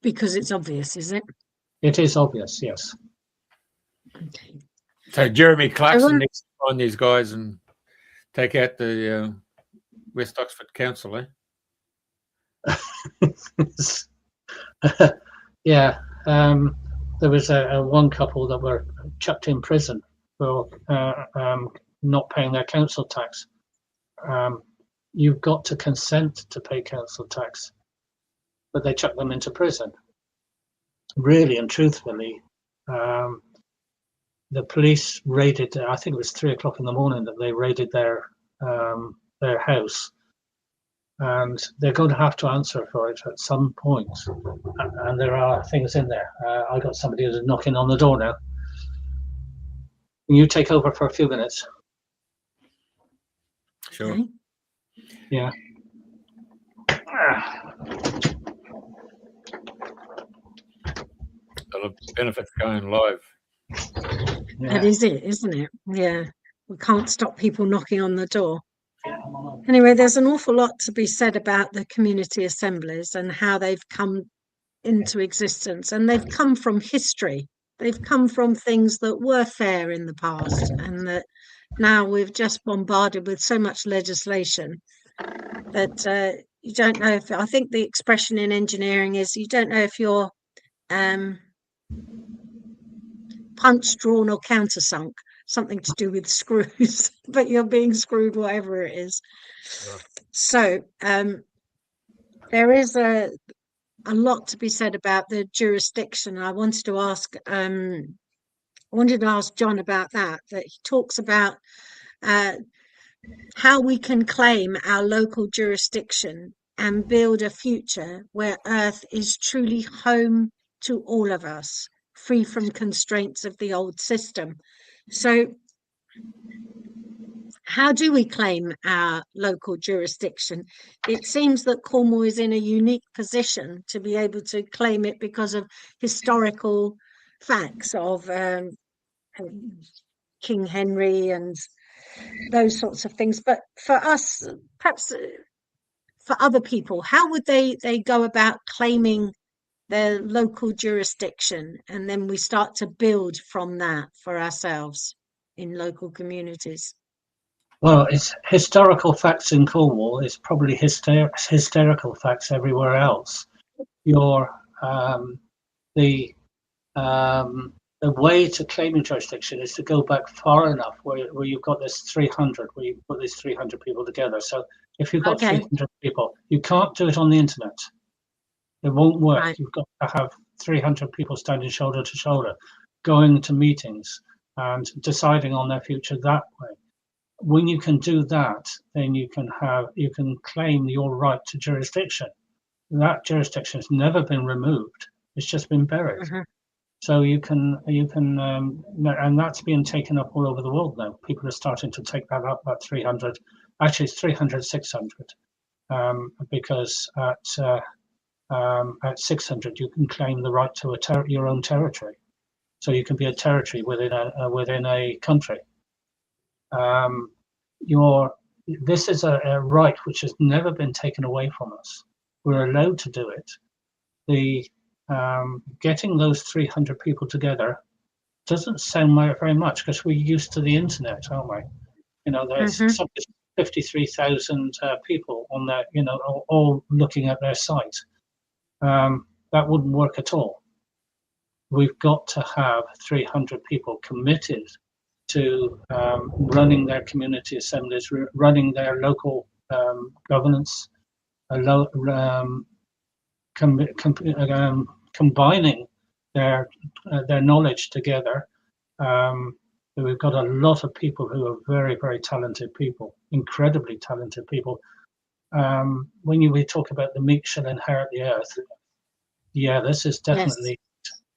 A: Because it's obvious, is it?
C: It is obvious, yes.
A: Okay.
B: So Jeremy Clarkson needs to find these guys and take out the West Oxford Council, eh?
C: Yeah, there was one couple that were chucked in prison for not paying their council tax. You've got to consent to pay council tax, but they chucked them into prison. Really and truthfully, the police raided. I think it was 3 o'clock in the morning that they raided their house. And they're going to have to answer for it at some point. And there are things in there. I got somebody who's knocking on the door now. Can you take over for a few minutes?
B: Sure.
A: Okay.
C: Yeah.
B: The benefits going live.
C: Yeah.
A: That is it, isn't it? Yeah. We can't stop people knocking on the door. Anyway, there's an awful lot to be said about the community assemblies and how they've come into existence. And they've come from history. They've come from things that were fair in the past, and that now we've just bombarded with so much legislation that you don't know if, I think the expression in engineering is, you don't know if you're punch drawn or countersunk, something to do with screws, but you're being screwed whatever it is.
B: Right.
A: So there is a lot to be said about the jurisdiction. I wanted to ask John about that he talks about how we can claim our local jurisdiction and build a future where Earth is truly home to all of us, free from constraints of the old system. So how do we claim our local jurisdiction? It seems that Cornwall is in a unique position to be able to claim it because of historical facts of King Henry and those sorts of things. But for us, perhaps for other people, how would they go about claiming their local jurisdiction? And then we start to build from that for ourselves in local communities.
C: Well, it's historical facts in Cornwall. It's probably hysterical facts everywhere else. The way to claiming jurisdiction is to go back far enough where you've got this 300, where you put these 300 people together. So if you've got 300 people, you can't do it on the internet. It won't work. Right. You've got to have 300 people standing shoulder to shoulder, going to meetings and deciding on their future that way. When you can do that, then you can claim your right to jurisdiction. That jurisdiction has never been removed. It's just been buried. So you can, and that's being taken up all over the world now. People are starting to take that up at 300. Actually, it's 300, 600, because at 600 you can claim the right to your own territory. So you can be a territory within a country. This is a right which has never been taken away from us. We're allowed to do it. The getting those 300 people together doesn't sound very much, because we're used to the internet, aren't we? You know, there's 53,000 people on there, you know, all looking at their site. That wouldn't work at all. We've got to have 300 people committed to running their community assemblies, running their local governance, combining their knowledge together. We've got a lot of people who are very, very talented people, incredibly talented people. When we talk about the meek shall inherit the earth, yeah, this is definitely,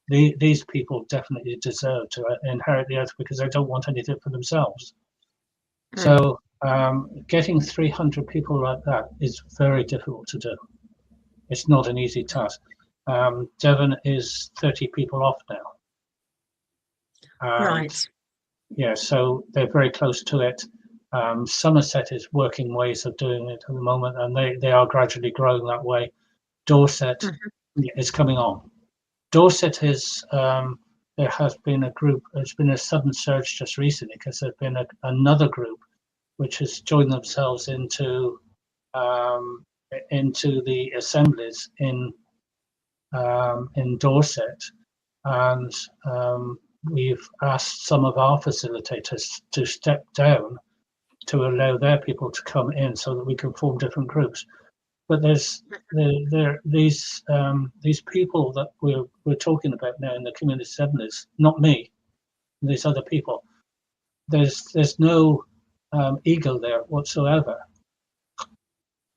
C: these people definitely deserve to inherit the earth, because they don't want anything for themselves. So getting 300 people like that is very difficult to do. It's not an easy task. Devon is 30 people off now.
A: Right.
C: Yeah, so they're very close to it. Somerset is working ways of doing it at the moment, and they are gradually growing that way. Dorset is coming on. Dorset is, there has been a group, there's been a sudden surge just recently, because there's been another group which has joined themselves into the assemblies in Dorset, and we've asked some of our facilitators to step down to allow their people to come in, so that we can form different groups. But there's these people that we're talking about now in the community assemblies, not me, these other people. There's no ego there whatsoever.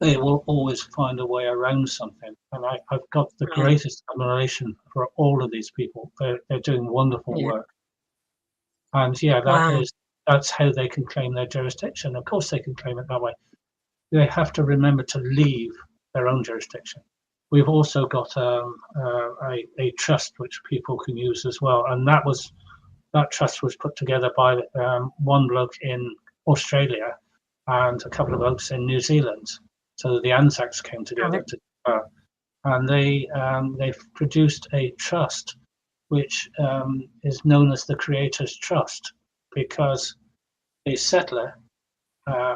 C: They will always find a way around something, and I've got the greatest admiration for all of these people. They're doing wonderful work, and that's how they can claim their jurisdiction. Of course, they can claim it that way. They have to remember to leave their own jurisdiction. We've also got a trust which people can use as well, and that trust was put together by one bloke in Australia and a couple of blokes in New Zealand. So the Anzacs came together and they've produced a trust which is known as the Creator's Trust, because a settler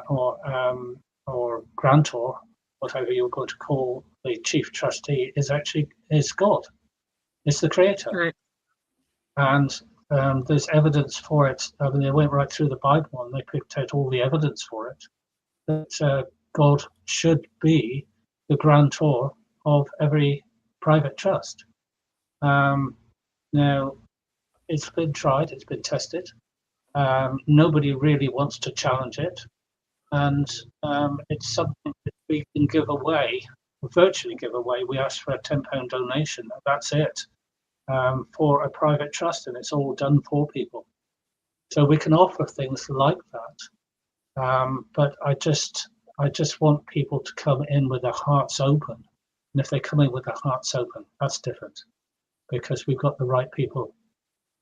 C: or grantor, whatever you're going to call the chief trustee, is God. It's the Creator.
A: Right.
C: And there's evidence for it. I mean, they went right through the Bible and they picked out all the evidence for it, that God should be the grantor of every private trust. Now, it's been tried, it's been tested. Nobody really wants to challenge it. And it's something that we can give away, virtually give away. We ask for a £10 donation, that's it, for a private trust, and it's all done for people. So we can offer things like that. But I just want people to come in with their hearts open. And if they come in with their hearts open, that's different, because we've got the right people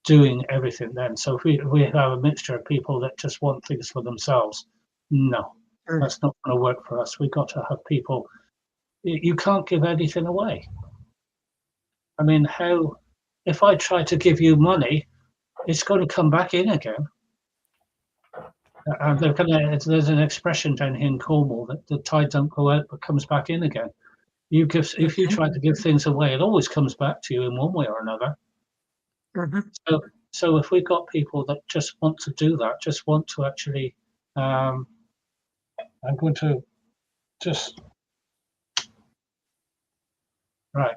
C: doing everything then. So if we have a mixture of people that just want things for themselves, no, that's not going to work for us. We've got to have people. You can't give anything away. I mean, if I try to give you money, it's going to come back in again. There's an expression down here in Cornwall that the tide don't go out but comes back in again. If you try to give things away, it always comes back to you in one way or another. So if we've got people that just want to do that, just want to actually, I'm going to just, right.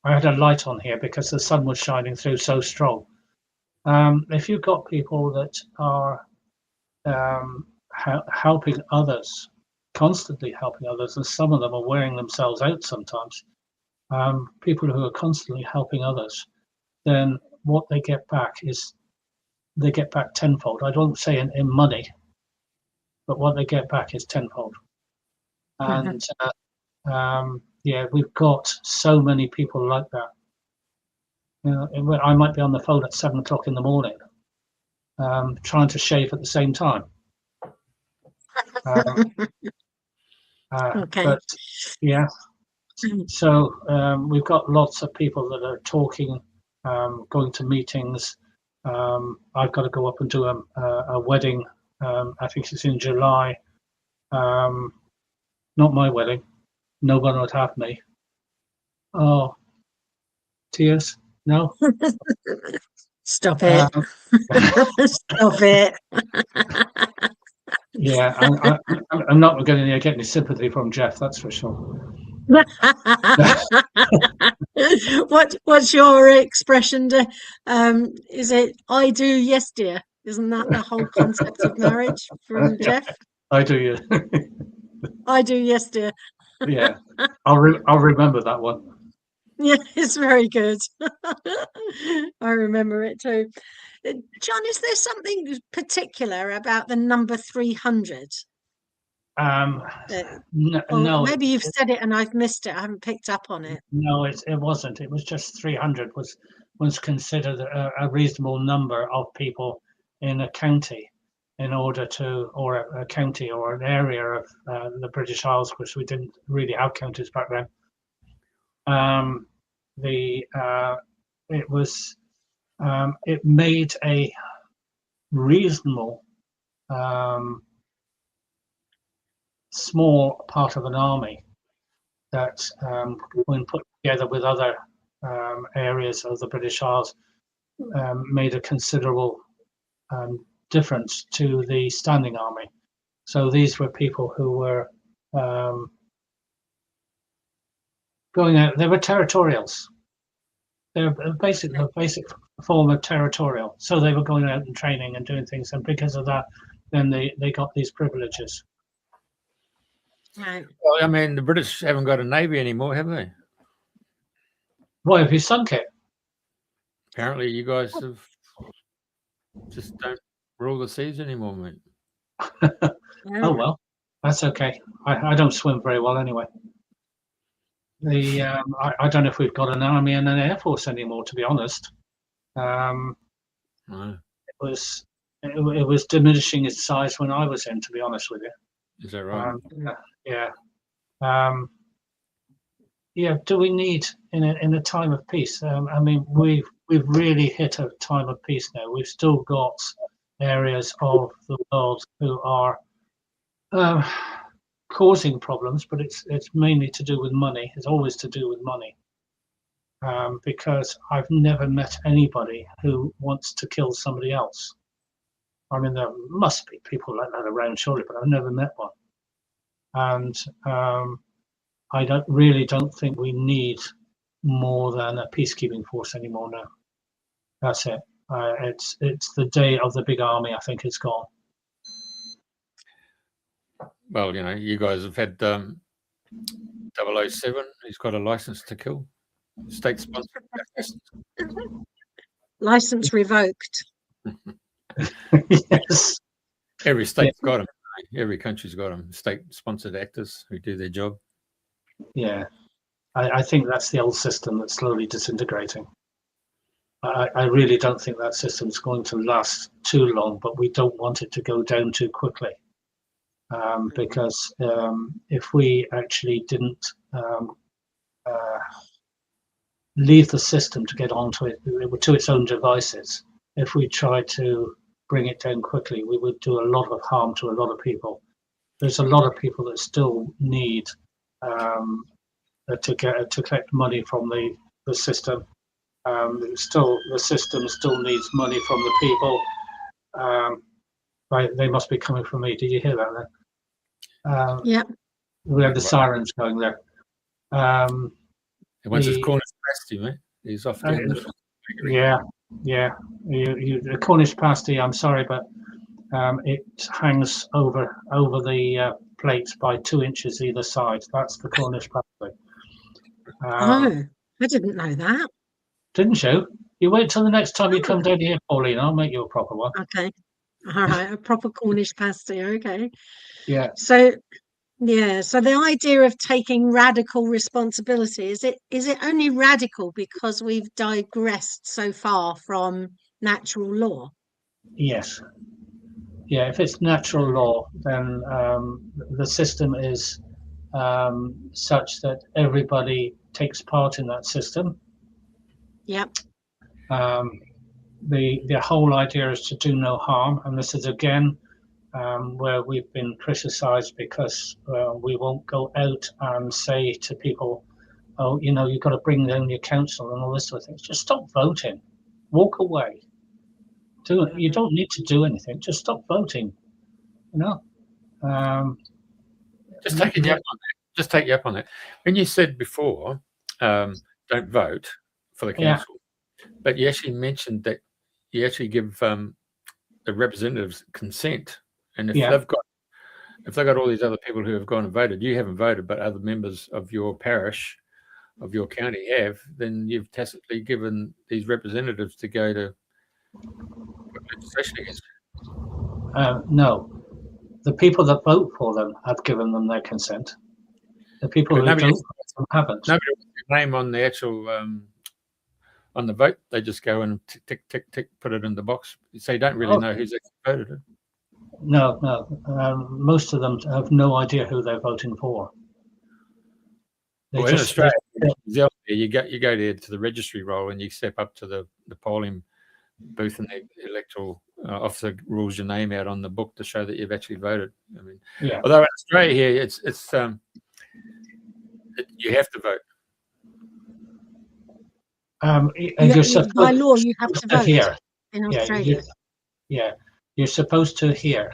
C: I had a light on here because the sun was shining through so strong. If you've got people that are helping others, constantly helping others, and some of them are wearing themselves out sometimes, people who are constantly helping others, then what they get back is they get back tenfold. I don't say in money, but what they get back is tenfold. And yeah, we've got so many people like that. You know, I might be on the phone at 7 o'clock in the morning, trying to shave at the same time.
A: Okay.
C: But yeah, so we've got lots of people that are talking, going to meetings. I've got to go up and do a wedding. I think it's in July. Not my wedding. No one would have me. Oh, tears? No.
A: Stop it. Stop it.
C: Yeah, I'm not going to get any sympathy from Jeff, that's for sure.
A: What's your expression? Is it "I do, yes, dear"? Isn't that the whole concept of marriage from Jeff?
C: I do, yeah.
A: I do, yes, dear.
C: Yeah, I'll remember that one.
A: Yeah, it's very good. I remember it too. John, is there something particular about the number 300?
C: No,
A: maybe you've said it and I've missed it. I haven't picked up on it.
C: No, it wasn't. It was just 300 was considered a reasonable number of people in a county, in order to, or a county or an area of the British Isles, which we didn't really have counties back then. It made a reasonable small part of an army that, when put together with other areas of the British Isles, made a considerable difference to the standing army. So these were people who were going out. They were territorials. They're a basic form of territorial. So they were going out and training and doing things, and because of that, then they got these privileges.
A: Right.
B: Well, I mean, the British haven't got a navy anymore, have they?
C: Why have you sunk it?
B: Apparently, you guys have just don't rule the seas anymore, mate.
C: Oh well, that's okay. I don't swim very well anyway. I don't know if we've got an army and an air force anymore, to be honest.
B: No.
C: It was diminishing its size when I was in, to be honest with you.
B: Is that right?
C: Yeah. Yeah. Do we need in a time of peace? I mean, we've really hit a time of peace now. We've still got areas of the world who are causing problems, but it's mainly to do with money. It's always to do with money. Because I've never met anybody who wants to kill somebody else. I mean, there must be people like that around, surely, but I've never met one. And I don't think we need more than a peacekeeping force anymore now. That's it. It's the day of the big army, I think, is gone.
B: Well, you know, you guys have had 007. He's got a license to kill. State sponsored.
A: License revoked.
C: Yes.
B: Every state's got them. Every country's got them. State-sponsored actors who do their job.
C: Yeah, I think that's the old system that's slowly disintegrating. I really don't think that system's going to last too long, but we don't want it to go down too quickly. Because if we actually didn't leave the system to get onto it to its own devices, if we tried to bring it down quickly, we would do a lot of harm to a lot of people. There's a lot of people that still need to collect money from the system. The system still needs money from the people. They must be coming from me. Did you hear that then?
A: Yeah.
C: We have the sirens going there.
B: Once it's Cornish pasty, mate, he's off doing the
C: Yeah. The Cornish pasty, I'm sorry, but it hangs over the plates by 2 inches either side. That's the Cornish pasty.
A: I didn't know that.
C: Didn't you? You wait till the next time you come down here, Pauline. I'll make you a proper one.
A: Okay. All right. A proper Cornish pasty. Okay.
C: Yeah.
A: So, yeah. So the idea of taking radical responsibility, is it only radical because we've digressed so far from natural law?
C: Yes. Yeah. If it's natural law, then the system is such that everybody takes part in that system.
A: Yep.
C: The whole idea is to do no harm, and this is again where we've been criticised because we won't go out and say to people, "Oh, you know, you've got to bring down your council and all this sort of things." Just stop voting, walk away. You don't need to do anything. Just stop voting. You know.
B: Just take you up on that. Just take you up on that. When you said before, don't vote for the council, but you actually mentioned that you actually give the representatives consent, and if they've got all these other people who have gone and voted, you haven't voted, but other members of your parish, of your county have, then you've tacitly given these representatives to go to legislation against.
C: No, the people that vote for them have given them their consent. The people who don't haven't.
B: Nobody wants their name on the actual on the vote. They just go and tick, tick, tick, put it in the box. So you don't really know who's actually voted it.
C: No. Most of them have no idea who they're voting for.
B: Well, in Australia, you go there to the registry roll and you step up to the polling booth, and the electoral officer rules your name out on the book to show that you've actually voted. I mean, although in Australia here, it's you have to vote.
A: By law, you have to vote
C: here
A: in Australia.
C: You're supposed to here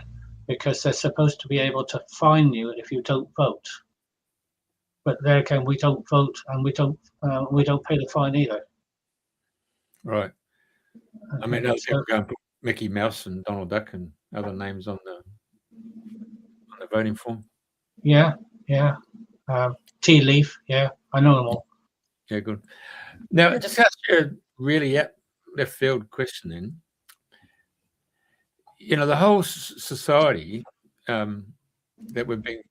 C: because they're supposed to be able to fine you if you don't vote. But there again, we don't vote, and we don't pay the fine either.
B: Right. I mean, other people go and put Mickey Mouse and Donald Duck and other names on the voting form.
C: Yeah. Tea leaf. Yeah, I know them all.
B: Yeah, good. Now, just ask you a really left field question then. You know, the whole society that we've been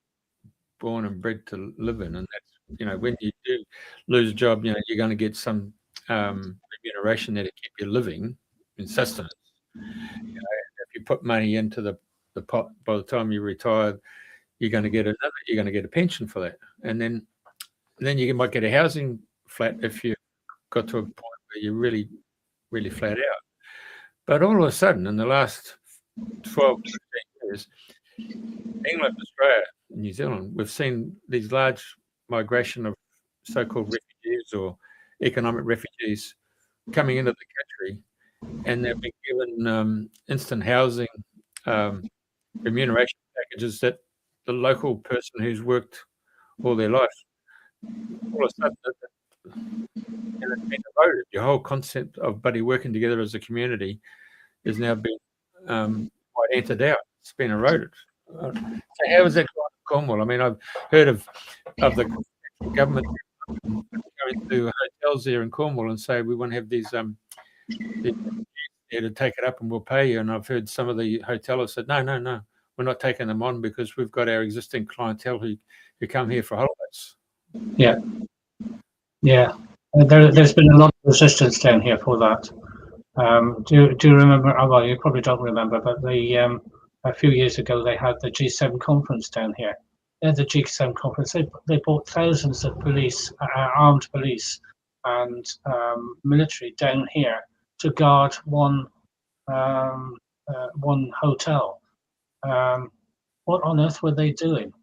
B: born and bred to live in, and that's, you know, when you do lose a job, you know, you're going to get some remuneration there to keep you living in sustenance. You know, if you put money into the pot, by the time you retire, you're going to get a pension for that, and then you might get a housing flat if you got to a point where you're really, really flat out. But all of a sudden, in the last 12 to 15 years, England, Australia, and New Zealand, we've seen these large migration of so-called refugees or economic refugees coming into the country, and they've been given instant housing remuneration packages that the local person who's worked all their life, all of a sudden, and it's been eroded. Your whole concept of buddy working together as a community is now being quite entered out. It's been eroded. So how is that going in Cornwall? I mean, I've heard of the government going to hotels there in Cornwall and say we want to have these there to take it up and we'll pay you. And I've heard some of the hoteliers said, no, we're not taking them on because we've got our existing clientele who come here for holidays.
C: Yeah. There's been a lot of resistance down here for that. Do you remember? Oh, well, you probably don't remember, but a few years ago they had the G7 conference down here. At the G7 conference, they brought thousands of police, armed police, and military down here to guard one hotel. What on earth were they doing?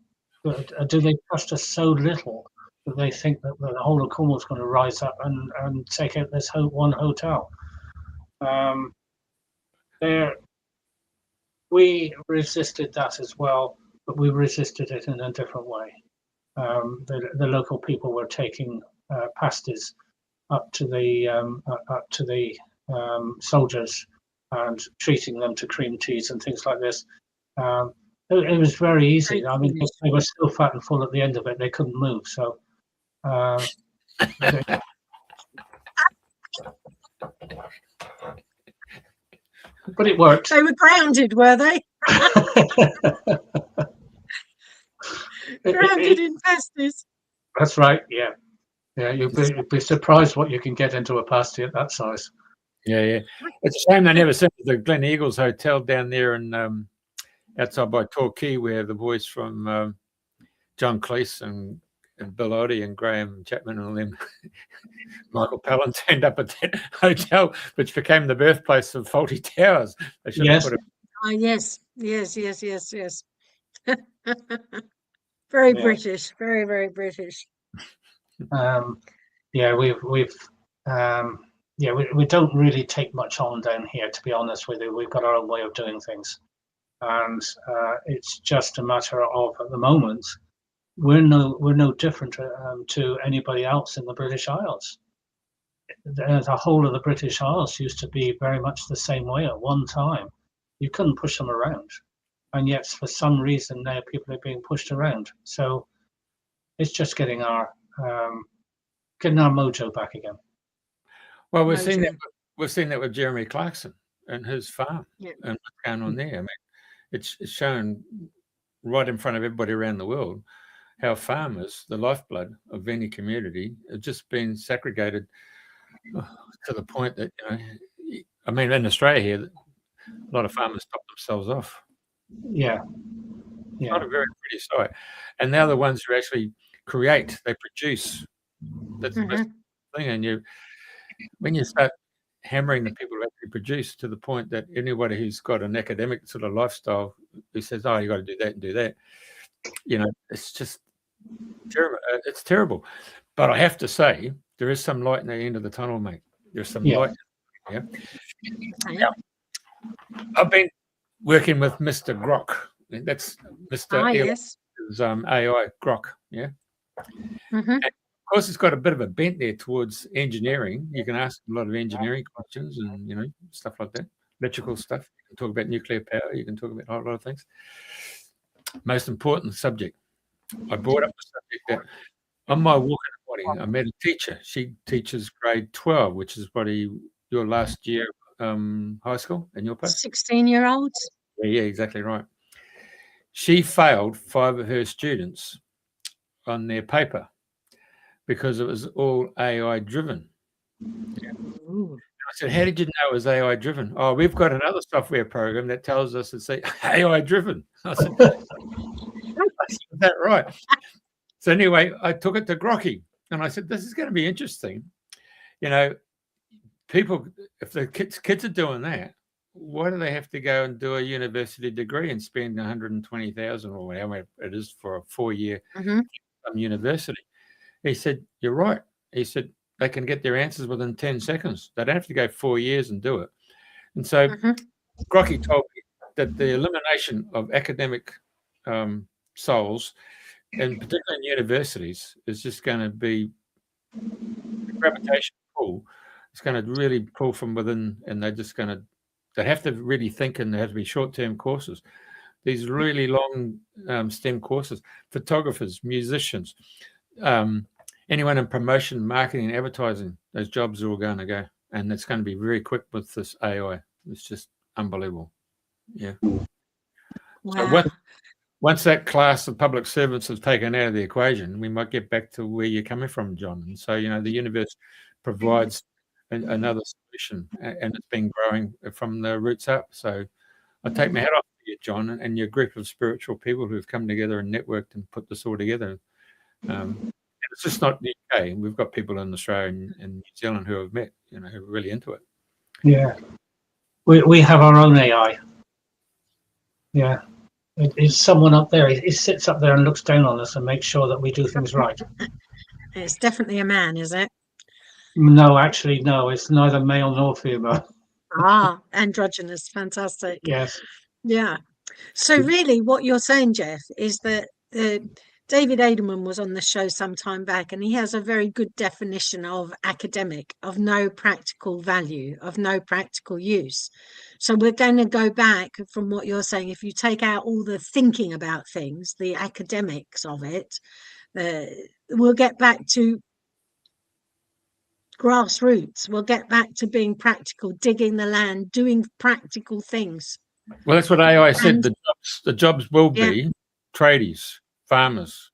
C: Do they trust us so little that they think that the whole of Cornwall is going to rise up and take out this one hotel? We resisted that as well, but we resisted it in a different way. The local people were taking pasties up to the soldiers and treating them to cream teas and things like this. It was very easy. I mean, they were still fat and full at the end of it. They couldn't move. So but it worked.
A: They were grounded, were they? Grounded in pasties.
C: That's right. Yeah. You'd be surprised what you can get into a pasty at that size.
B: Yeah. It's a shame they never sent the Glen Eagles Hotel down there in outside by Torquay, where the boys from John Cleese and Bill Oddie and Graham Chapman and all them, Michael Palin turned up at that hotel, which became the birthplace of Fawlty Towers. They should have put it.
A: Oh, yes. Very British, very, very British.
C: We don't really take much on down here, to be honest with you. We've got our own way of doing things, and it's just a matter of, at the moment, we're no different to anybody else in the British Isles. The whole of the British Isles used to be very much the same way at one time. You couldn't push them around, and yet for some reason now people are being pushed around. So it's just getting our mojo back again.
B: Well, we've seen that with Jeremy Clarkson and his farm and what's going on there. I mean, it's shown right in front of everybody around the world how farmers, the lifeblood of any community, have just been segregated to the point that, I mean, in Australia here, a lot of farmers stop themselves off.
C: Yeah.
B: It's not a very pretty sight. And now the ones who actually create, they produce. That's the best thing. And when you start hammering the people who actually produce to the point that anybody who's got an academic sort of lifestyle who says, oh, you got to do that and do that, it's just terrible. It's terrible. But I have to say, there is some light in the end of the tunnel, mate. There's some light. Yeah. I've been working with Mr. Grok. That's Mr.
A: Yes.
B: AI Grok. Yeah. And of course, it's got a bit of a bent there towards engineering. You can ask a lot of engineering questions and stuff like that, electrical stuff. You can talk about nuclear power. You can talk about a lot of things. Most important subject. I brought up the subject that on my walk in the morning, I met a teacher. She teaches grade 12, which is probably your last year high school in your place.
A: 16-year-olds.
B: Yeah, exactly right. She failed 5 of her students on their paper because it was all AI driven. Yeah. I said, how did you know it was AI driven? Oh, we've got another software program that tells us it's AI driven. I said, is that right? So anyway, I took it to Grocky and I said, this is going to be interesting. People, if the kids are doing that, why do they have to go and do a university degree and spend 120,000 or whatever it is for a 4-year university? He said, you're right. He said, they can get their answers within 10 seconds. They don't have to go 4 years and do it. And so Grocky told me that the elimination of academic souls, and particularly in universities, is just going to be the gravitation pull. It's going to really pull from within, and they have to really think, and they have to be short-term courses. These really long STEM courses, photographers, musicians, anyone in promotion, marketing, and advertising, those jobs are all going to go. And it's going to be very quick with this AI. It's just unbelievable. Yeah.
A: Wow.
B: So once that class of public servants is taken out of the equation, we might get back to where you're coming from, John. And so, the universe provides another solution, and it's been growing from the roots up. So I take my hat off to you, John, and your group of spiritual people who have come together and networked and put this all together. It's just not the UK. We've got people in Australia and New Zealand who have met, who are really into it.
C: Yeah. We have our own AI. Yeah. It's someone up there. He sits up there and looks down on us and makes sure that we do things right.
A: It's definitely a man, is it?
C: No, actually, no. It's neither male nor female.
A: Androgynous. Fantastic.
C: Yes.
A: Yeah. So really what you're saying, Jeff, is that David Edelman was on the show some time back, and he has a very good definition of academic, of no practical value, of no practical use. So we're going to go back from what you're saying. If you take out all the thinking about things, the academics of it, we'll get back to grassroots. We'll get back to being practical, digging the land, doing practical things.
B: Well, that's what AI said.
A: And
B: The jobs will
A: yeah,
B: be tradies, farmers.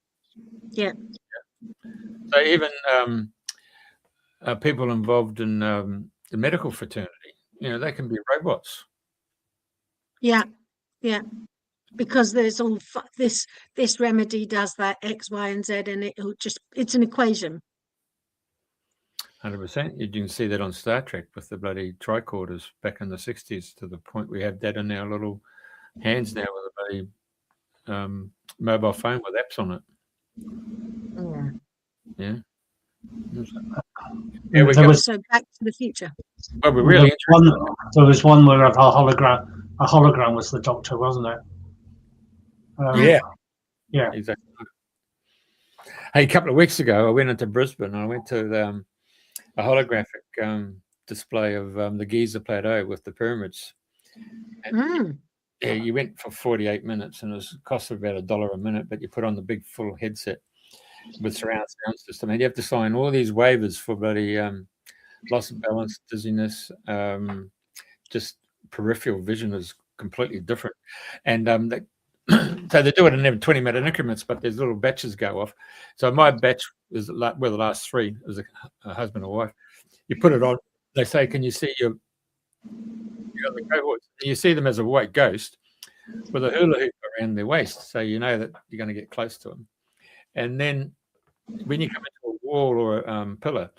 A: yeah,
B: So even people involved in the medical fraternity, they can be robots.
A: yeah, yeah. Because there's all this remedy does that X, Y, and Z, and it's an equation.
B: 100%. You can see that on Star Trek with the bloody tricorders back in the 60s, to the point we have that in our little hands now with a bloody mobile phone with apps on it. Yeah.
C: Yeah,
B: we
C: there
B: go.
C: was,
A: So Back to the Future.
B: Well, we're really
C: there was one where a hologram was the Doctor, wasn't it? Yeah.
B: Exactly. Hey, a couple of weeks ago, I went into Brisbane and I went to a holographic display of the Giza Plateau with the pyramids. And yeah, you went for 48 minutes and it cost about $1 a minute, but you put on the big full headset with surround sound system, and you have to sign all these waivers for bloody loss of balance, dizziness, just peripheral vision is completely different. And so they do it in 20-minute increments, but there's little batches go off. So my batch was like, well, the last three was a husband or wife. You put it on, they say, can you see the cohorts? You see them as a white ghost with a hula hoop around their waist, so you know that you're going to get close to them. And then when you come into a wall or a pillar,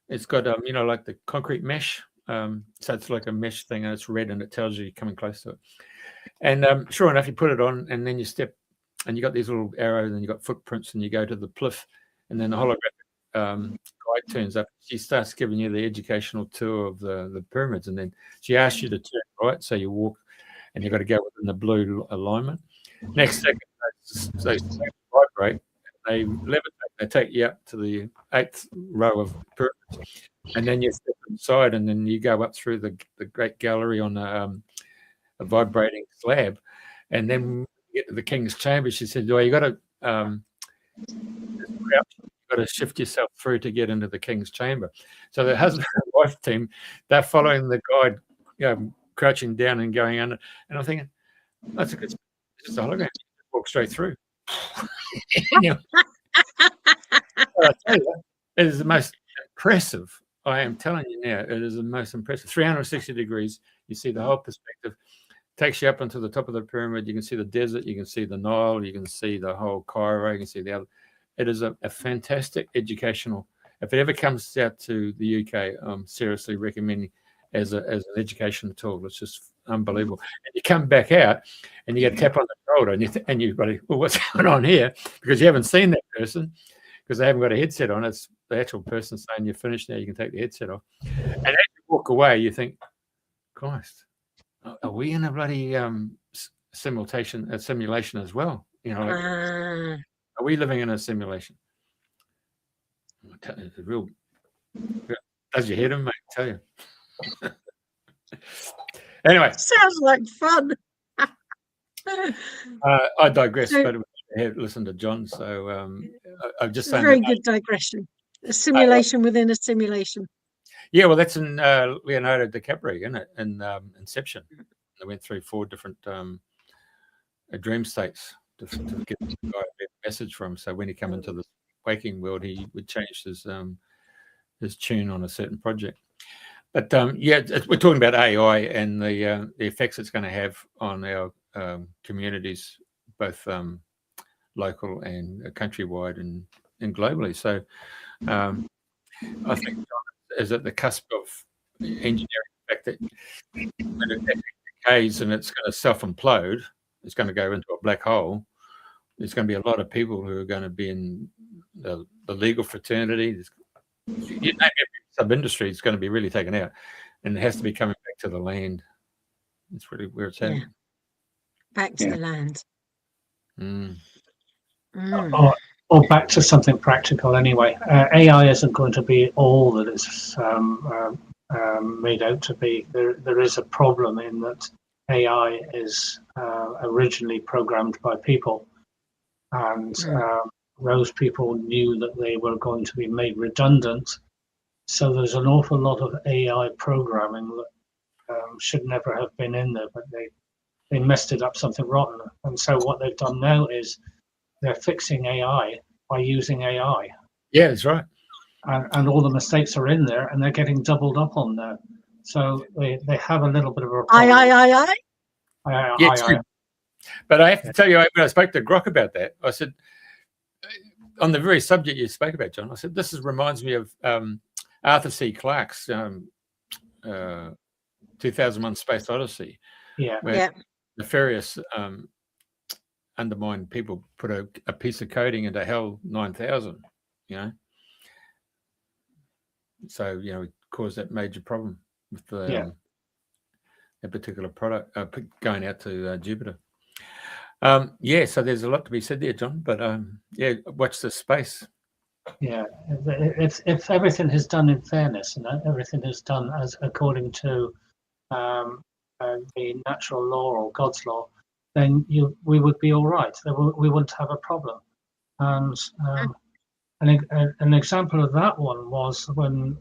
B: it's got like the concrete mesh, so it's like a mesh thing, and it's red, and it tells you you're coming close to it. And sure enough, you put it on, and then you step, and you got these little arrows, and you got footprints, and you go to the pliff, and then the holographic guide turns up. She starts giving you the educational tour of the pyramids, and then she asks you to turn right, so you walk, and you've got to go within the blue alignment. Next second, they vibrate, they levitate, they take you up to the 8th row of pyramids, and then you step inside, and then you go up through the great gallery on a vibrating slab, and then when you get to the king's chamber, she said, well, you got to shift yourself through to get into the king's chamber. So the husband and wife team, they're following the guide, crouching down and going under, and I'm thinking, that's a good, it's just a hologram, you walk straight through. Anyway, I tell you, it is the most impressive. I am telling you now, it is the most impressive. 360 degrees, you see the whole perspective. Takes you up onto the top of the pyramid. You can see the desert, you can see the Nile, you can see the whole Cairo, you can see the other. It is a fantastic educational. If it ever comes out to the UK, I'm seriously recommending as an education tool. It's just unbelievable. And you come back out and you get a tap on the shoulder, and you've got to, well, what's going on here? Because you haven't seen that person, because they haven't got a headset on. It's the actual person saying you're finished now, you can take the headset off. And as you walk away, you think, Christ, are we in a bloody simulation as well? Are we living in a simulation? It's real. Does your head in, mate? I tell you. Anyway,
A: sounds like fun.
B: I digress, but I had listened to John, so I'm just saying.
A: Very good digression. A simulation within a simulation.
B: Yeah, well, that's in Leonardo DiCaprio, isn't it? In Inception, they went through 4 different dream states to get the guy a message from. So when he come into the waking world, he would change his tune on a certain project. But we're talking about AI and the effects it's going to have on our communities, both local and countrywide and globally. So I think John is at the cusp of engineering the fact that when it decays and it's going to self-implode, it's going to go into a black hole. There's going to be a lot of people who are going to be in the legal fraternity. You name every sub-industry is going to be really taken out, and it has to be coming back to the land. It's really where it's heading.
A: Back to the land.
C: Or back to something practical anyway. AI isn't going to be all that it's made out to be. There is a problem in that AI is originally programmed by people, and those people knew that they were going to be made redundant, So there's an awful lot of AI programming that should never have been in there, but they messed it up something rotten. And so what they've done now is they're fixing AI by using AI.
B: Yeah, that's right.
C: And all the mistakes are in there, and they're getting doubled up on there. So they have a little bit of a problem.
A: Aye.
B: But I have to tell you, when I spoke to Grok about that, I said, on the very subject you spoke about, John, I said, this reminds me of Arthur C. Clarke's 2001 Space Odyssey.
C: Yeah.
B: Where nefarious undermined people put a piece of coding into HAL 9000, you know. So, you know, it caused that major problem with the that particular product going out to Jupiter. So there's a lot to be said there, John. But watch the space.
C: Yeah, if everything is done in fairness and everything is done as according to the natural law or God's law, then we would be all right. We wouldn't have a problem. And an example of that one was when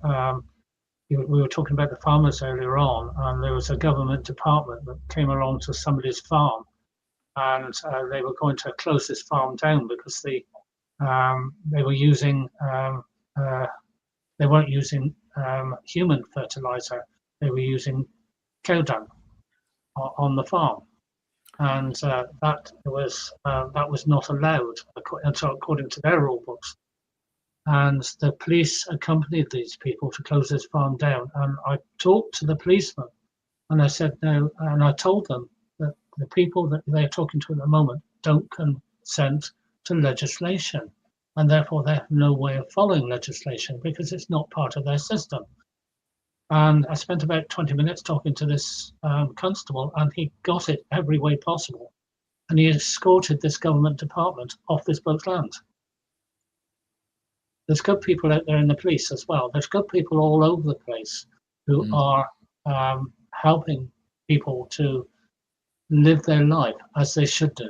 C: we were talking about the farmers earlier on, and there was a government department that came along to somebody's farm, and they were going to close this farm down because they were using they weren't using human fertilizer. They were using cow dung on the farm, and that was not allowed according to their rule books. And the police accompanied these people to close this farm down. And I talked to the policeman, and I said no, and I told them that the people that they're talking to at the moment don't consent to legislation, and therefore they have no way of following legislation because it's not part of their system. And I spent about 20 minutes talking to this constable, and he got it every way possible. And he escorted this government department off this bloke's land. There's good people out there in the police as well. There's good people all over the place who are helping people to live their life as they should do.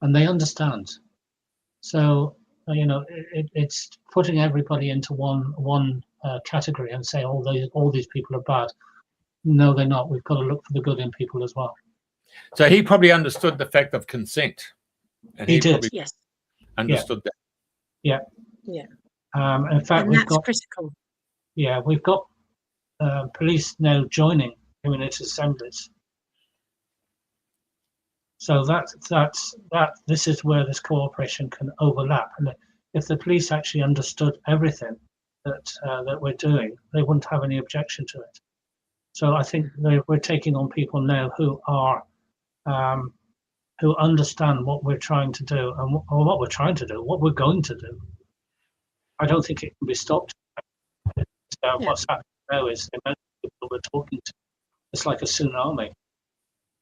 C: And they understand. So, you know, it's putting everybody into one category and say all these people are bad. No, they're not. We've got to look for the good in people as well.
B: So he probably understood the fact of consent. And
C: he did.
A: Yes.
B: Understood that.
C: Yeah.
A: Yeah.
C: In fact,
A: and that's critical.
C: Yeah, we've got police now joining community assemblies. So this is where this cooperation can overlap. And if the police actually understood everything that we're doing, they wouldn't have any objection to it. So I think we're taking on people now who are who understand what we're trying to do and what we're trying to do, what we're going to do. I don't think it can be stopped. What's happening now is the amount of people we're talking to. It's like a tsunami.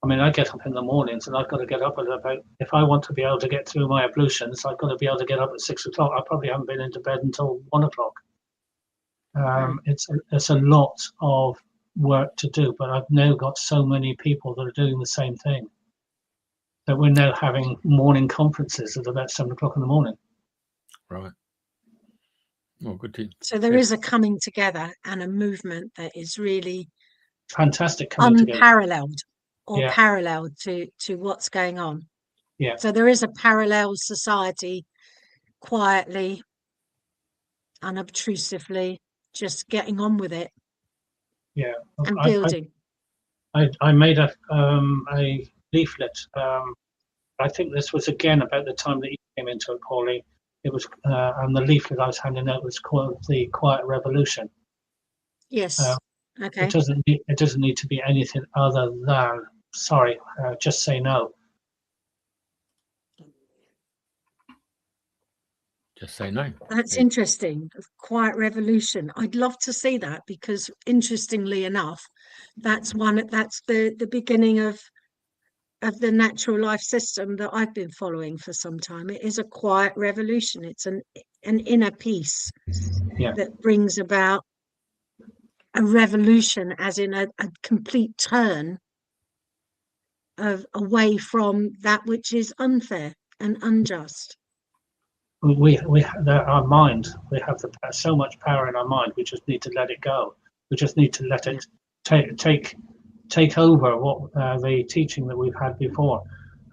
C: I mean, I get up in the mornings and I've got to get up at about, if I want to be able to get through my ablutions, I've got to be able to get up at 6 o'clock. I probably haven't been into bed until 1 o'clock. It's a lot of work to do, but I've now got so many people that are doing the same thing that we're now having morning conferences at about 7 o'clock in the morning.
B: Right. Well, good to.
A: So there is a coming together and a movement that is really
C: fantastic,
A: unparalleled or parallel to what's going on.
C: Yeah.
A: So there is a parallel society, quietly, unobtrusively, just getting on with it.
C: Yeah.
A: And building.
C: I made a leaflet. I think this was again about the time that you came into it, Pauline. It was, and the leaflet I was handing out was called the Quiet Revolution.
A: Yes. Okay.
C: It doesn't need to be anything other than just say no.
B: Just say no.
A: That's interesting. Quiet revolution. I'd love to see that because, interestingly enough, that's the beginning of the natural life system that I've been following for some time. It is a quiet revolution. It's an inner peace that brings about a revolution, as in a complete turn away from that which is unfair and unjust.
C: our mind, we have so much power in our mind. We just need to let it go. We just need to let it take over what the teaching that we've had before.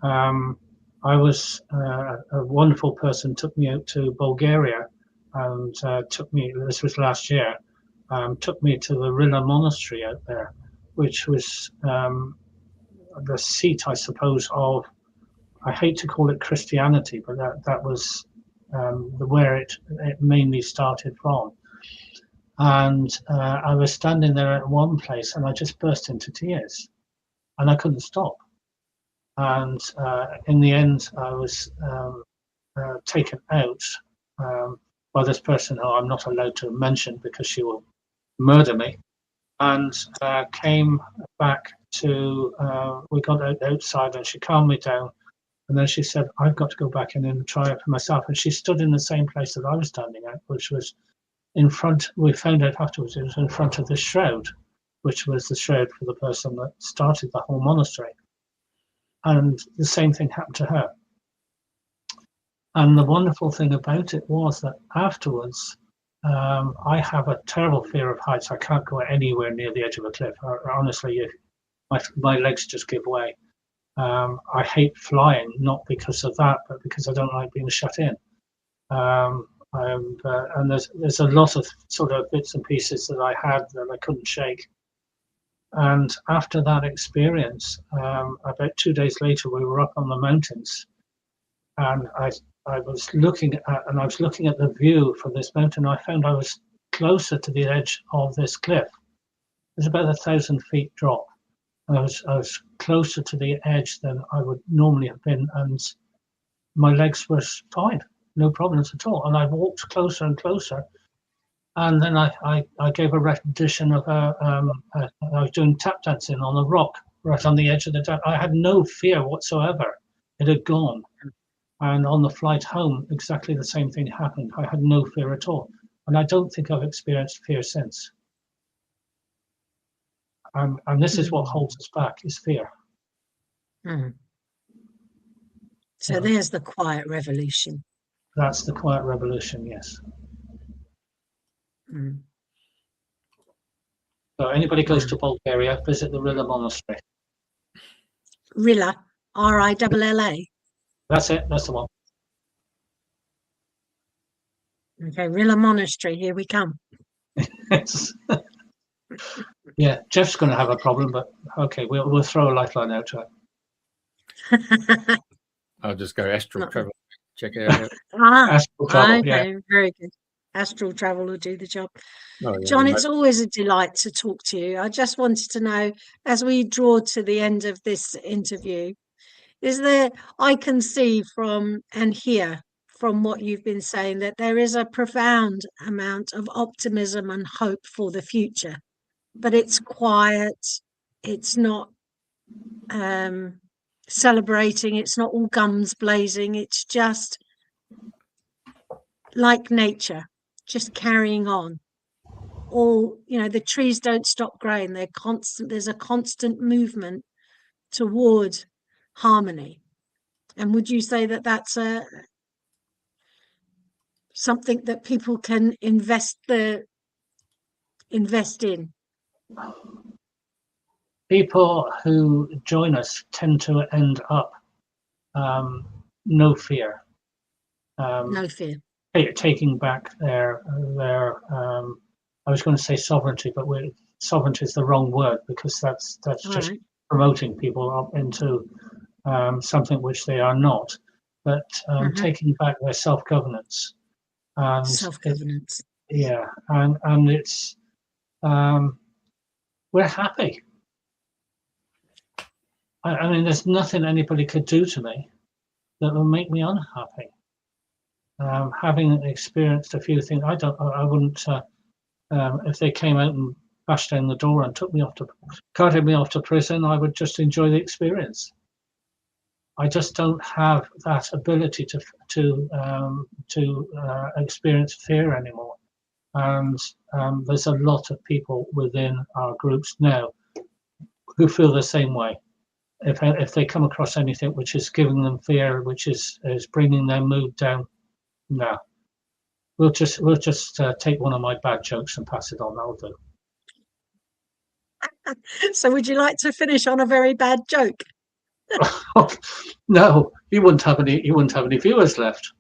C: I was a wonderful person took me out to Bulgaria and took me. This was last year. Took me to the Rila Monastery out there, which was the seat, I suppose, of, I hate to call it Christianity, but that was where it mainly started from. And I was standing there at one place and I just burst into tears and I couldn't stop. And in the end, I was taken out by this person who I'm not allowed to mention because she will murder me, and came back to, we got outside and she calmed me down. And then she said, I've got to go back in and try it for myself. And she stood in the same place that I was standing at, which was in front, we found out afterwards, it was in front of the shroud, which was the shroud for the person that started the whole monastery. And the same thing happened to her. And the wonderful thing about it was that afterwards, I have a terrible fear of heights. I can't go anywhere near the edge of a cliff. Honestly, my legs just give way. I hate flying, not because of that, but because I don't like being shut in. And there's a lot of sort of bits and pieces that I had that I couldn't shake. And after that experience, about 2 days later, we were up on the mountains, and I was looking at the view from this mountain. I found I was closer to the edge of this cliff. There's about 1,000 feet drop. I was closer to the edge than I would normally have been, and my legs were fine, no problems at all. And I walked closer and closer, and then I gave a rendition of I was doing tap dancing on a rock right on the edge of the dam. I had no fear whatsoever. It had gone. And on the flight home, exactly the same thing happened. I had no fear at all, and I don't think I've experienced fear since. And this is what holds us back, is fear.
A: So there's the quiet revolution.
C: That's the quiet revolution, yes. So anybody goes to Bulgaria, visit the Rila Monastery.
A: Rila, R-I-L-L-A.
C: That's it, that's the one.
A: Okay, Rila Monastery, here we come.
C: Yeah, Jeff's going to have a problem, but okay, we'll throw a lifeline out to it.
B: I'll just go astral travel, check it out.
C: Astral travel,
A: okay,
C: yeah.
A: Very good. Astral travel will do the job.
B: Oh, yeah,
A: John, it's always a delight to talk to you. I just wanted to know, as we draw to the end of this interview, I can see from and hear from what you've been saying that there is a profound amount of optimism and hope for the future, but it's quiet. It's not celebrating. It's not all guns blazing. It's just like nature, just carrying on. The trees don't stop growing. There's a constant movement toward harmony. And would you say that that's something that people can invest in?
C: People who join us tend to end up no fear.
A: No fear.
C: Taking back their I was going to say sovereignty, but sovereignty is the wrong word, because that's just promoting people up into something which they are not. But taking back their self-governance.
A: Self-governance.
C: And it's we're happy. I mean, there's nothing anybody could do to me that will make me unhappy. Having experienced a few things, I wouldn't. If they came out and bashed down the door and carted me off to prison, I would just enjoy the experience. I just don't have that ability to experience fear anymore. And there's a lot of people within our groups now who feel the same way. If they come across anything which is giving them fear, which is bringing their mood down, No, we'll just take one of my bad jokes and pass it on. That'll do.
A: So would you like to finish on a very bad joke?
C: No, you wouldn't have any viewers left.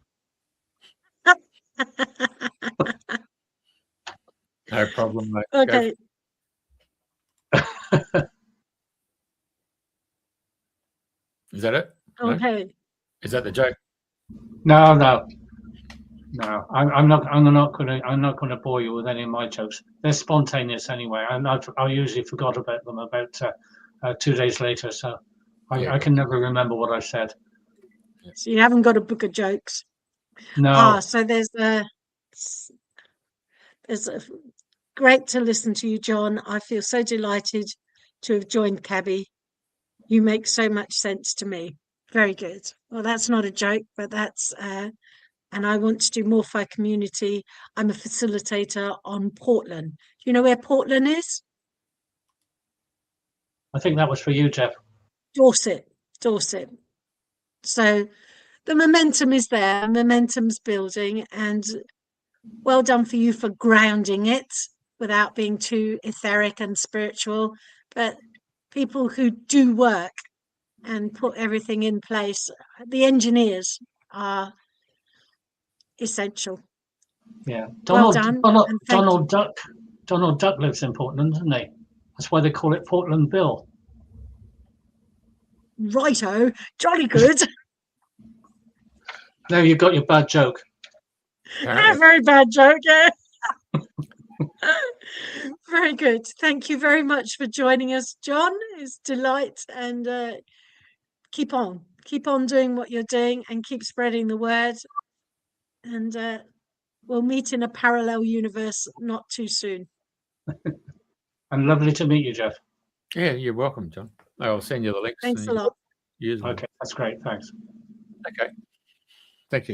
B: No problem, mate.
A: Okay.
B: Is that it?
A: Okay.
B: No? Is that the joke?
C: No. I'm not going to bore you with any of my jokes. They're spontaneous anyway, and I usually forgot about them about 2 days later. So I can never remember what I said.
A: So you haven't got a book of jokes.
C: No.
A: So there's a great to listen to you, John. I feel so delighted to have joined CABI. You make so much sense to me. Very good. Well, that's not a joke, but that's and I want to do more for our community. I'm a facilitator on Portland. Do you know where Portland is?
C: I think that was for you, Jeff.
A: Dorset. So the momentum is there, momentum's building, and well done for you for grounding it without being too etheric and spiritual. But people who do work and put everything in place, the engineers are essential.
C: Yeah,
A: Donald
C: Duck lives in Portland, doesn't he? That's why they call it Portland Bill.
A: Righto, jolly good.
C: Now you've got your bad joke.
A: Very bad joke, yeah. Very good. Thank you very much for joining us, John. It's a delight, and keep on doing what you're doing and keep spreading the word. And we'll meet in a parallel universe not too soon.
C: And lovely to meet you, Jeff.
B: Yeah, you're welcome, John. I'll send you the links.
A: Thanks a lot.
C: Okay, that's great. Thanks.
B: Okay. Thank you.